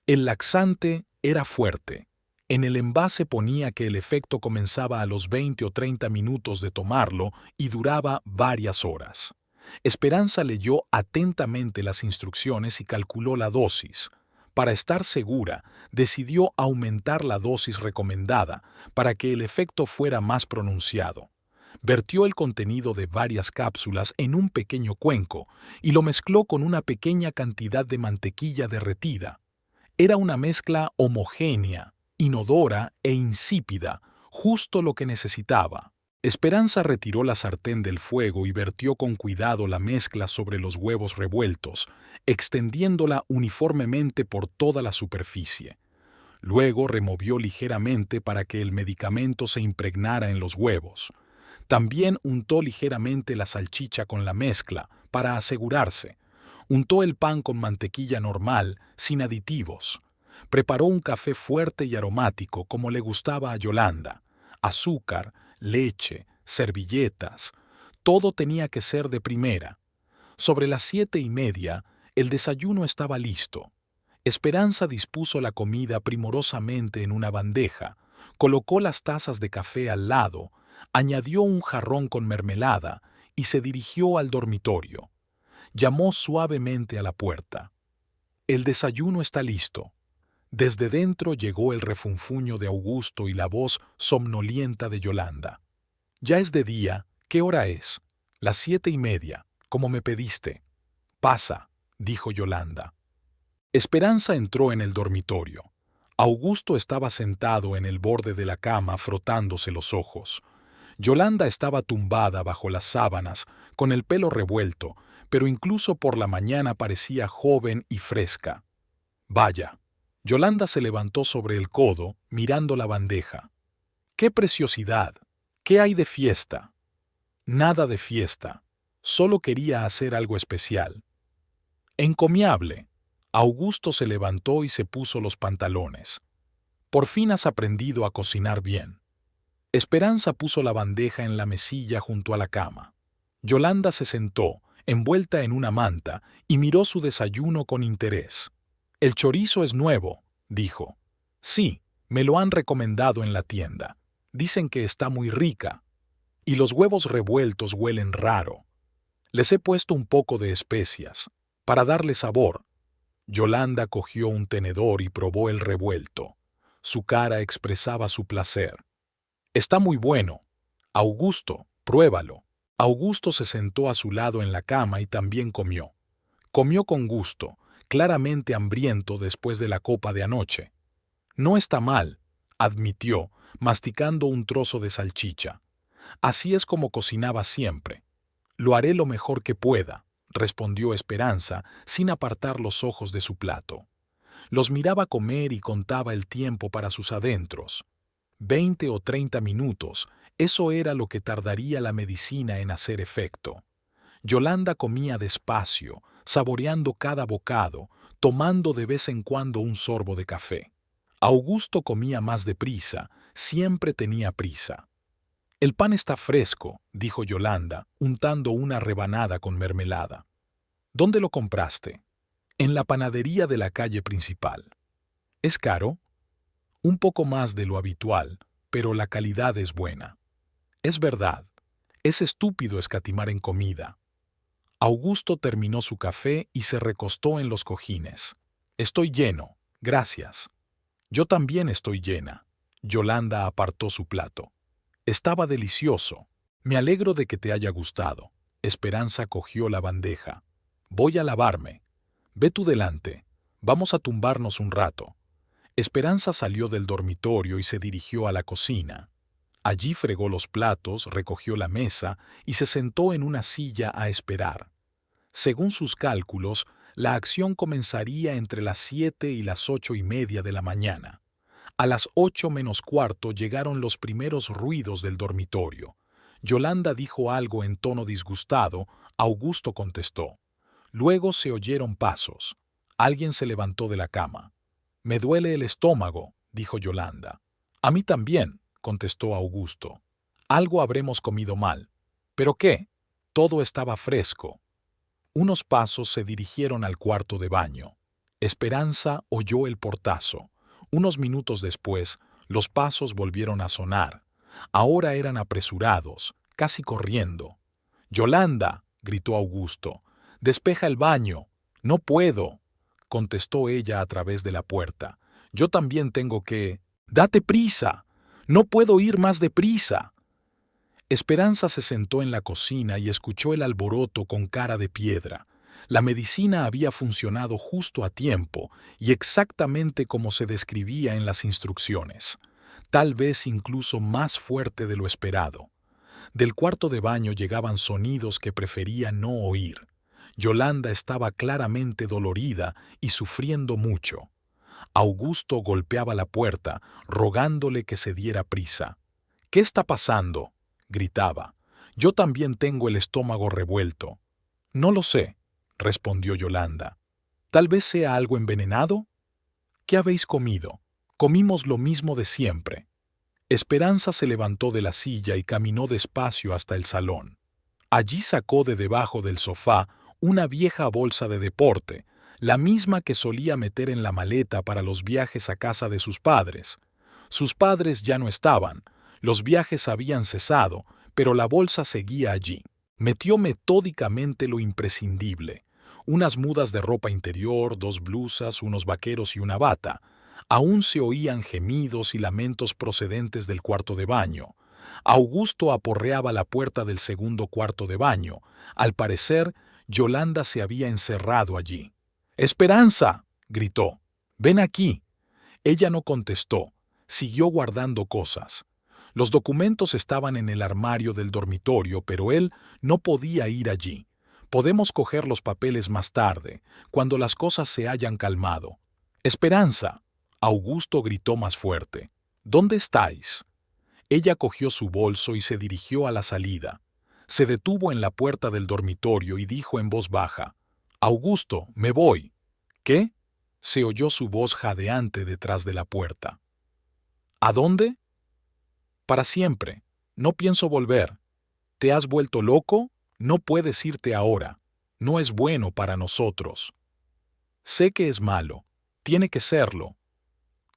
El laxante era fuerte. En el envase ponía que el efecto comenzaba a los 20 o 30 minutos de tomarlo y duraba varias horas. Esperanza leyó atentamente las instrucciones y calculó la dosis. Para estar segura, decidió aumentar la dosis recomendada para que el efecto fuera más pronunciado. Vertió el contenido de varias cápsulas en un pequeño cuenco y lo mezcló con una pequeña cantidad de mantequilla derretida. Era una mezcla homogénea, inodora e insípida, justo lo que necesitaba. Esperanza retiró la sartén del fuego y vertió con cuidado la mezcla sobre los huevos revueltos, extendiéndola uniformemente por toda la superficie. Luego removió ligeramente para que el medicamento se impregnara en los huevos. También untó ligeramente la salchicha con la mezcla, para asegurarse. Untó el pan con mantequilla normal, sin aditivos. Preparó un café fuerte y aromático como le gustaba a Yolanda. Azúcar, leche, servilletas, todo tenía que ser de primera. Sobre las 7:30, el desayuno estaba listo. Esperanza dispuso la comida primorosamente en una bandeja, colocó las tazas de café al lado, añadió un jarrón con mermelada y se dirigió al dormitorio. Llamó suavemente a la puerta. «El desayuno está listo». Desde dentro llegó el refunfuño de Augusto y la voz somnolienta de Yolanda. «Ya es de día. ¿Qué hora es?» «Las 7:30, como me pediste». «Pasa», dijo Yolanda. Esperanza entró en el dormitorio. Augusto estaba sentado en el borde de la cama frotándose los ojos. Yolanda estaba tumbada bajo las sábanas, con el pelo revuelto, pero incluso por la mañana parecía joven y fresca. «Vaya». Yolanda se levantó sobre el codo, mirando la bandeja. «¡Qué preciosidad! ¿Qué hay de fiesta?» «Nada de fiesta. Solo quería hacer algo especial». «Encomiable». Augusto se levantó y se puso los pantalones. «Por fin has aprendido a cocinar bien». Esperanza puso la bandeja en la mesilla junto a la cama. Yolanda se sentó, envuelta en una manta, y miró su desayuno con interés. «El chorizo es nuevo», dijo. «Sí, me lo han recomendado en la tienda. Dicen que está muy rica. Y los huevos revueltos huelen raro. Les he puesto un poco de especias, para darle sabor». Yolanda cogió un tenedor y probó el revuelto. Su cara expresaba su placer. «Está muy bueno. Augusto, pruébalo». Augusto se sentó a su lado en la cama y también comió. Comió con gusto, claramente hambriento después de la copa de anoche. «No está mal», admitió, masticando un trozo de salchicha. «Así es como cocinaba siempre». «Lo haré lo mejor que pueda», respondió Esperanza, sin apartar los ojos de su plato. Los miraba comer y contaba el tiempo para sus adentros. 20 o 30 minutos, eso era lo que tardaría la medicina en hacer efecto. Yolanda comía despacio, saboreando cada bocado, tomando de vez en cuando un sorbo de café. Augusto comía más deprisa, siempre tenía prisa. «El pan está fresco», dijo Yolanda, untando una rebanada con mermelada. «¿Dónde lo compraste?» «En la panadería de la calle principal». «¿Es caro?» Un poco más de lo habitual, pero la calidad es buena. Es verdad, es estúpido escatimar en comida. Augusto terminó su café y se recostó en los cojines. Estoy lleno, gracias. Yo también estoy llena. Yolanda apartó su plato. Estaba delicioso. Me alegro de que te haya gustado. Esperanza cogió la bandeja. Voy a lavarme. Ve tú delante. Vamos a tumbarnos un rato. Esperanza salió del dormitorio y se dirigió a la cocina. Allí fregó los platos, recogió la mesa y se sentó en una silla a esperar. Según sus cálculos, la acción comenzaría entre las 7 y las 8:30 de la mañana. A las 8 menos cuarto llegaron los primeros ruidos del dormitorio. Yolanda dijo algo en tono disgustado, Augusto contestó. Luego se oyeron pasos. Alguien se levantó de la cama. Me duele el estómago, dijo Yolanda. A mí también, contestó Augusto. Algo habremos comido mal. ¿Pero qué? Todo estaba fresco. Unos pasos se dirigieron al cuarto de baño. Esperanza oyó el portazo. Unos minutos después, los pasos volvieron a sonar. Ahora eran apresurados, casi corriendo. «Yolanda», gritó Augusto, «despeja el baño». «No puedo», contestó ella a través de la puerta. «Yo también tengo que...» «¡Date prisa! No puedo ir más deprisa». Esperanza se sentó en la cocina y escuchó el alboroto con cara de piedra. La medicina había funcionado justo a tiempo y exactamente como se describía en las instrucciones, tal vez incluso más fuerte de lo esperado. Del cuarto de baño llegaban sonidos que prefería no oír. Yolanda estaba claramente dolorida y sufriendo mucho. Augusto golpeaba la puerta, rogándole que se diera prisa. «¿Qué está pasando?», gritaba. «Yo también tengo el estómago revuelto». «No lo sé», respondió Yolanda. «¿Tal vez sea algo envenenado?» «¿Qué habéis comido?» «Comimos lo mismo de siempre». Esperanza se levantó de la silla y caminó despacio hasta el salón. Allí sacó de debajo del sofá una vieja bolsa de deporte, la misma que solía meter en la maleta para los viajes a casa de sus padres. Sus padres ya no estaban, los viajes habían cesado, pero la bolsa seguía allí. Metió metódicamente lo imprescindible: unas mudas de ropa interior, 2 blusas, unos vaqueros y una bata. Aún se oían gemidos y lamentos procedentes del cuarto de baño. Augusto aporreaba la puerta del segundo cuarto de baño. Al parecer, Yolanda se había encerrado allí. «¡Esperanza!», gritó. «Ven aquí». Ella no contestó. Siguió guardando cosas. Los documentos estaban en el armario del dormitorio, pero él no podía ir allí. «Podemos coger los papeles más tarde, cuando las cosas se hayan calmado». «¡Esperanza!», Augusto gritó más fuerte. «¿Dónde estáis?». Ella cogió su bolso y se dirigió a la salida. Se detuvo en la puerta del dormitorio y dijo en voz baja: «Augusto, me voy». «¿Qué?», se oyó su voz jadeante detrás de la puerta. «¿A dónde?». «Para siempre. No pienso volver». «¿Te has vuelto loco? No puedes irte ahora. No es bueno para nosotros». «Sé que es malo. Tiene que serlo».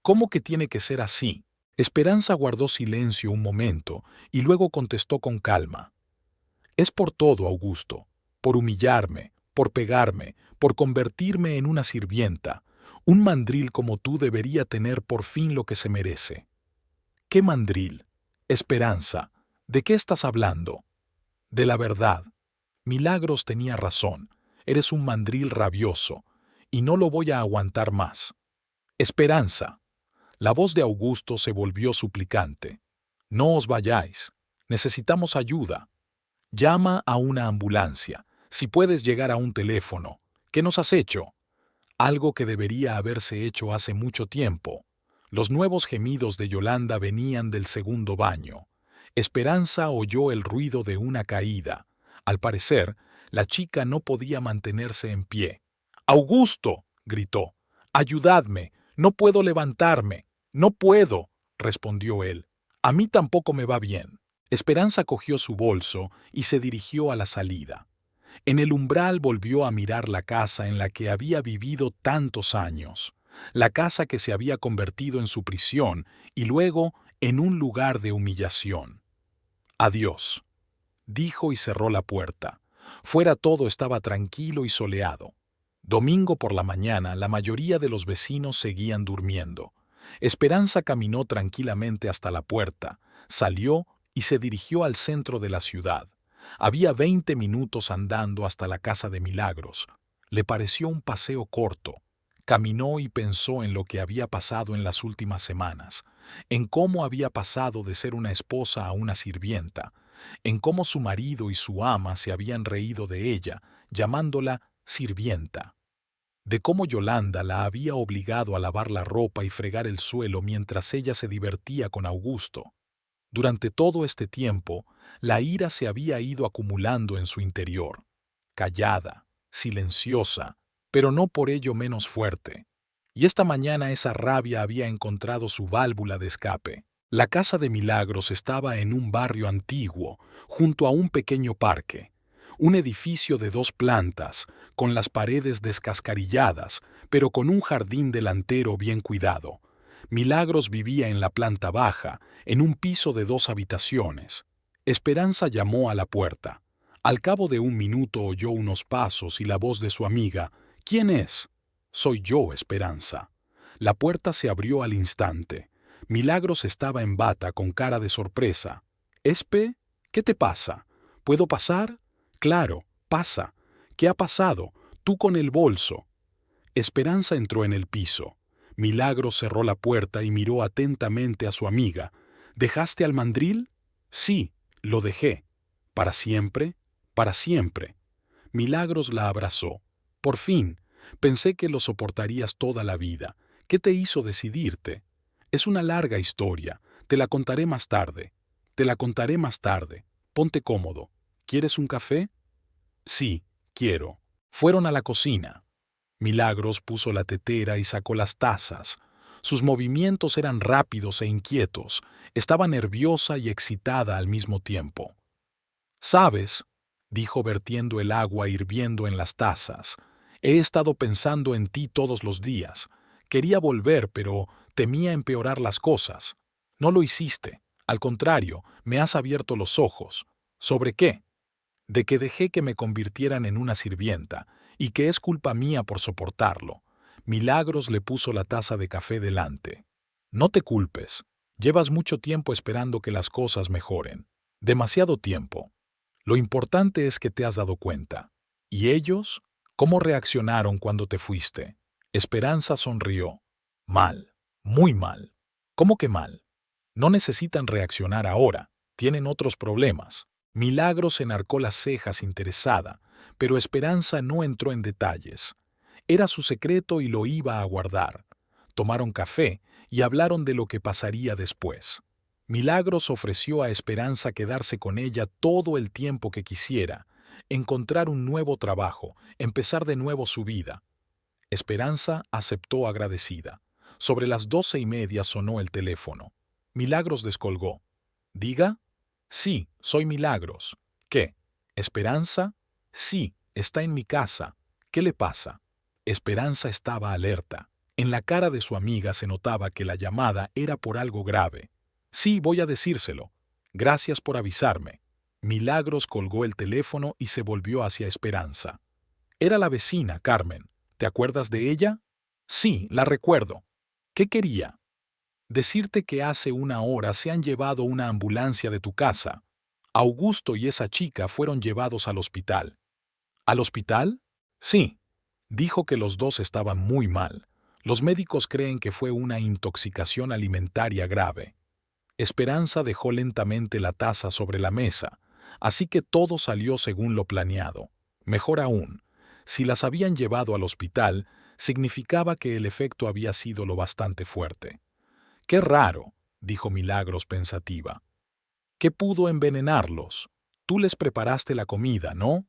«¿Cómo que tiene que ser así?». Esperanza guardó silencio un momento y luego contestó con calma: «Es por todo, Augusto. Por humillarme, por pegarme, por convertirme en una sirvienta. Un mandril como tú debería tener por fin lo que se merece». «¿Qué mandril?». «Esperanza, ¿de qué estás hablando?». «De la verdad. Milagros tenía razón. Eres un mandril rabioso, y no lo voy a aguantar más». «Esperanza». La voz de Augusto se volvió suplicante. «No os vayáis. Necesitamos ayuda. Llama a una ambulancia. Si puedes llegar a un teléfono. ¿Qué nos has hecho?». Algo que debería haberse hecho hace mucho tiempo. Los nuevos gemidos de Yolanda venían del segundo baño. Esperanza oyó el ruido de una caída. Al parecer, la chica no podía mantenerse en pie. «¡Augusto!», gritó. «¡Ayudadme! No puedo levantarme». «No puedo», respondió él. «A mí tampoco me va bien». Esperanza cogió su bolso y se dirigió a la salida. En el umbral volvió a mirar la casa en la que había vivido tantos años. la casa que se había convertido en su prisión y luego en un lugar de humillación. Adiós, dijo y cerró la puerta. Fuera todo estaba tranquilo y soleado. Domingo por la mañana, la mayoría de los vecinos seguían durmiendo. Esperanza caminó tranquilamente hasta la puerta, salió y se dirigió al centro de la ciudad. Había 20 minutos andando hasta la casa de Milagros. Le pareció un paseo corto. Caminó y pensó en lo que había pasado en las últimas semanas, en cómo había pasado de ser una esposa a una sirvienta, en cómo su marido y su ama se habían reído de ella, llamándola sirvienta, de cómo Yolanda la había obligado a lavar la ropa y fregar el suelo mientras ella se divertía con Augusto. Durante todo este tiempo, la ira se había ido acumulando en su interior, callada, silenciosa, pero no por ello menos fuerte. Y esta mañana esa rabia había encontrado su válvula de escape. La casa de Milagros estaba en un barrio antiguo, junto a un pequeño parque. Un edificio de 2 plantas, con las paredes descascarilladas, pero con un jardín delantero bien cuidado. Milagros vivía en la planta baja, en un piso de 2 habitaciones. Esperanza llamó a la puerta. Al cabo de un minuto oyó unos pasos y la voz de su amiga. «¿Quién es?» «Soy yo, Esperanza». La puerta se abrió al instante. Milagros estaba en bata con cara de sorpresa. «Espe, ¿qué te pasa? ¿Puedo pasar?» «Claro, pasa. ¿Qué ha pasado? Tú con el bolso». Esperanza entró en el piso. Milagros cerró la puerta y miró atentamente a su amiga. «¿Dejaste al mandril?» «Sí, lo dejé». «¿Para siempre?» «Para siempre». Milagros la abrazó. «Por fin. Pensé que lo soportarías toda la vida. ¿Qué te hizo decidirte?» «Es una larga historia. Te la contaré más tarde». «Te la contaré más tarde. Ponte cómodo. ¿Quieres un café?» «Sí, quiero». Fueron a la cocina. Milagros puso la tetera y sacó las tazas. Sus movimientos eran rápidos e inquietos. Estaba nerviosa y excitada al mismo tiempo. «¿Sabes?», dijo vertiendo el agua hirviendo en las tazas. «He estado pensando en ti todos los días. Quería volver, pero temía empeorar las cosas. No lo hiciste. Al contrario, me has abierto los ojos. ¿Sobre qué?» «De que dejé que me convirtieran en una sirvienta, y que es culpa mía por soportarlo». Milagros le puso la taza de café delante. «No te culpes. Llevas mucho tiempo esperando que las cosas mejoren. Demasiado tiempo. Lo importante es que te has dado cuenta. ¿Y ellos? ¿Cómo reaccionaron cuando te fuiste?» Esperanza sonrió. «Mal. Muy mal». «¿Cómo que mal?» «No necesitan reaccionar ahora. Tienen otros problemas». Milagros enarcó las cejas interesada, pero Esperanza no entró en detalles. Era su secreto y lo iba a guardar. Tomaron café y hablaron de lo que pasaría después. Milagros ofreció a Esperanza quedarse con ella todo el tiempo que quisiera, encontrar un nuevo trabajo, empezar de nuevo su vida. Esperanza aceptó agradecida. Sobre las 12:30 sonó el teléfono. Milagros descolgó. «¿Diga?» «Sí, soy Milagros». «¿Qué? ¿Esperanza?» «Sí, está en mi casa. ¿Qué le pasa?» Esperanza estaba alerta. En la cara de su amiga se notaba que la llamada era por algo grave. «Sí, voy a decírselo. Gracias por avisarme». Milagros colgó el teléfono y se volvió hacia Esperanza. «Era la vecina, Carmen. ¿Te acuerdas de ella?» «Sí, la recuerdo». «¿Qué quería?» «Decirte que hace una hora se han llevado una ambulancia de tu casa. Augusto y esa chica fueron llevados al hospital». «¿Al hospital?» «Sí». Dijo que los dos estaban muy mal. Los médicos creen que fue una intoxicación alimentaria grave. Esperanza dejó lentamente la taza sobre la mesa, así que todo salió según lo planeado. Mejor aún, si las habían llevado al hospital, significaba que el efecto había sido lo bastante fuerte. «Qué raro», dijo Milagros pensativa. «¿Qué pudo envenenarlos? Tú les preparaste la comida, ¿no?»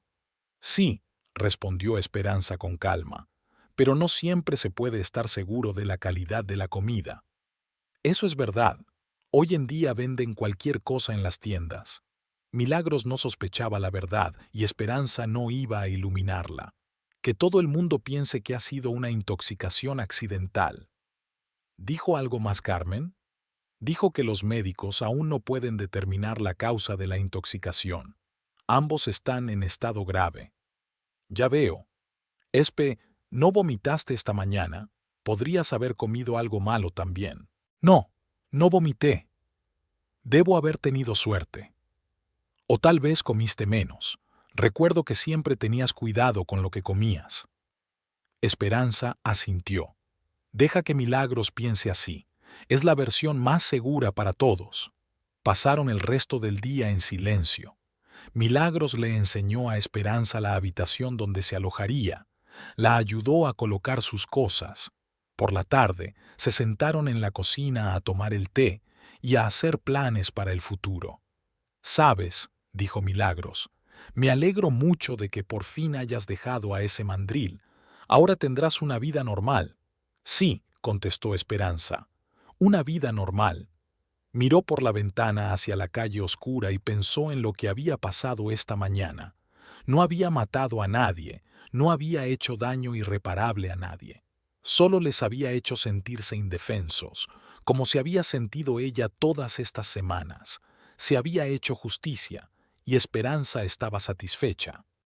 «Sí», respondió Esperanza con calma, «pero no siempre se puede estar seguro de la calidad de la comida». «Eso es verdad. Hoy en día venden cualquier cosa en las tiendas». Milagros no sospechaba la verdad y Esperanza no iba a iluminarla. Que todo el mundo piense que ha sido una intoxicación accidental. ¿Dijo algo más, Carmen? Dijo que los médicos aún no pueden determinar la causa de la intoxicación. Ambos están en estado grave. Ya veo. Espe, ¿no vomitaste esta mañana? Podrías haber comido algo malo también. No, no vomité. Debo haber tenido suerte. O tal vez comiste menos. Recuerdo que siempre tenías cuidado con lo que comías. Esperanza asintió. Deja que Milagros piense así. Es la versión más segura para todos. Pasaron el resto del día en silencio. Milagros le enseñó a Esperanza la habitación donde se alojaría. La ayudó a colocar sus cosas. Por la tarde, se sentaron en la cocina a tomar el té y a hacer planes para el futuro. «Sabes», dijo Milagros, «me alegro mucho de que por fin hayas dejado a ese mandril. Ahora tendrás una vida normal». «Sí», contestó Esperanza, «una vida normal». Miró por la ventana hacia la calle oscura y pensó en lo que había pasado esta mañana. No había matado a nadie, no había hecho daño irreparable a nadie. Solo les había hecho sentirse indefensos, como se había sentido ella todas estas semanas. Se había hecho justicia, y Esperanza estaba satisfecha.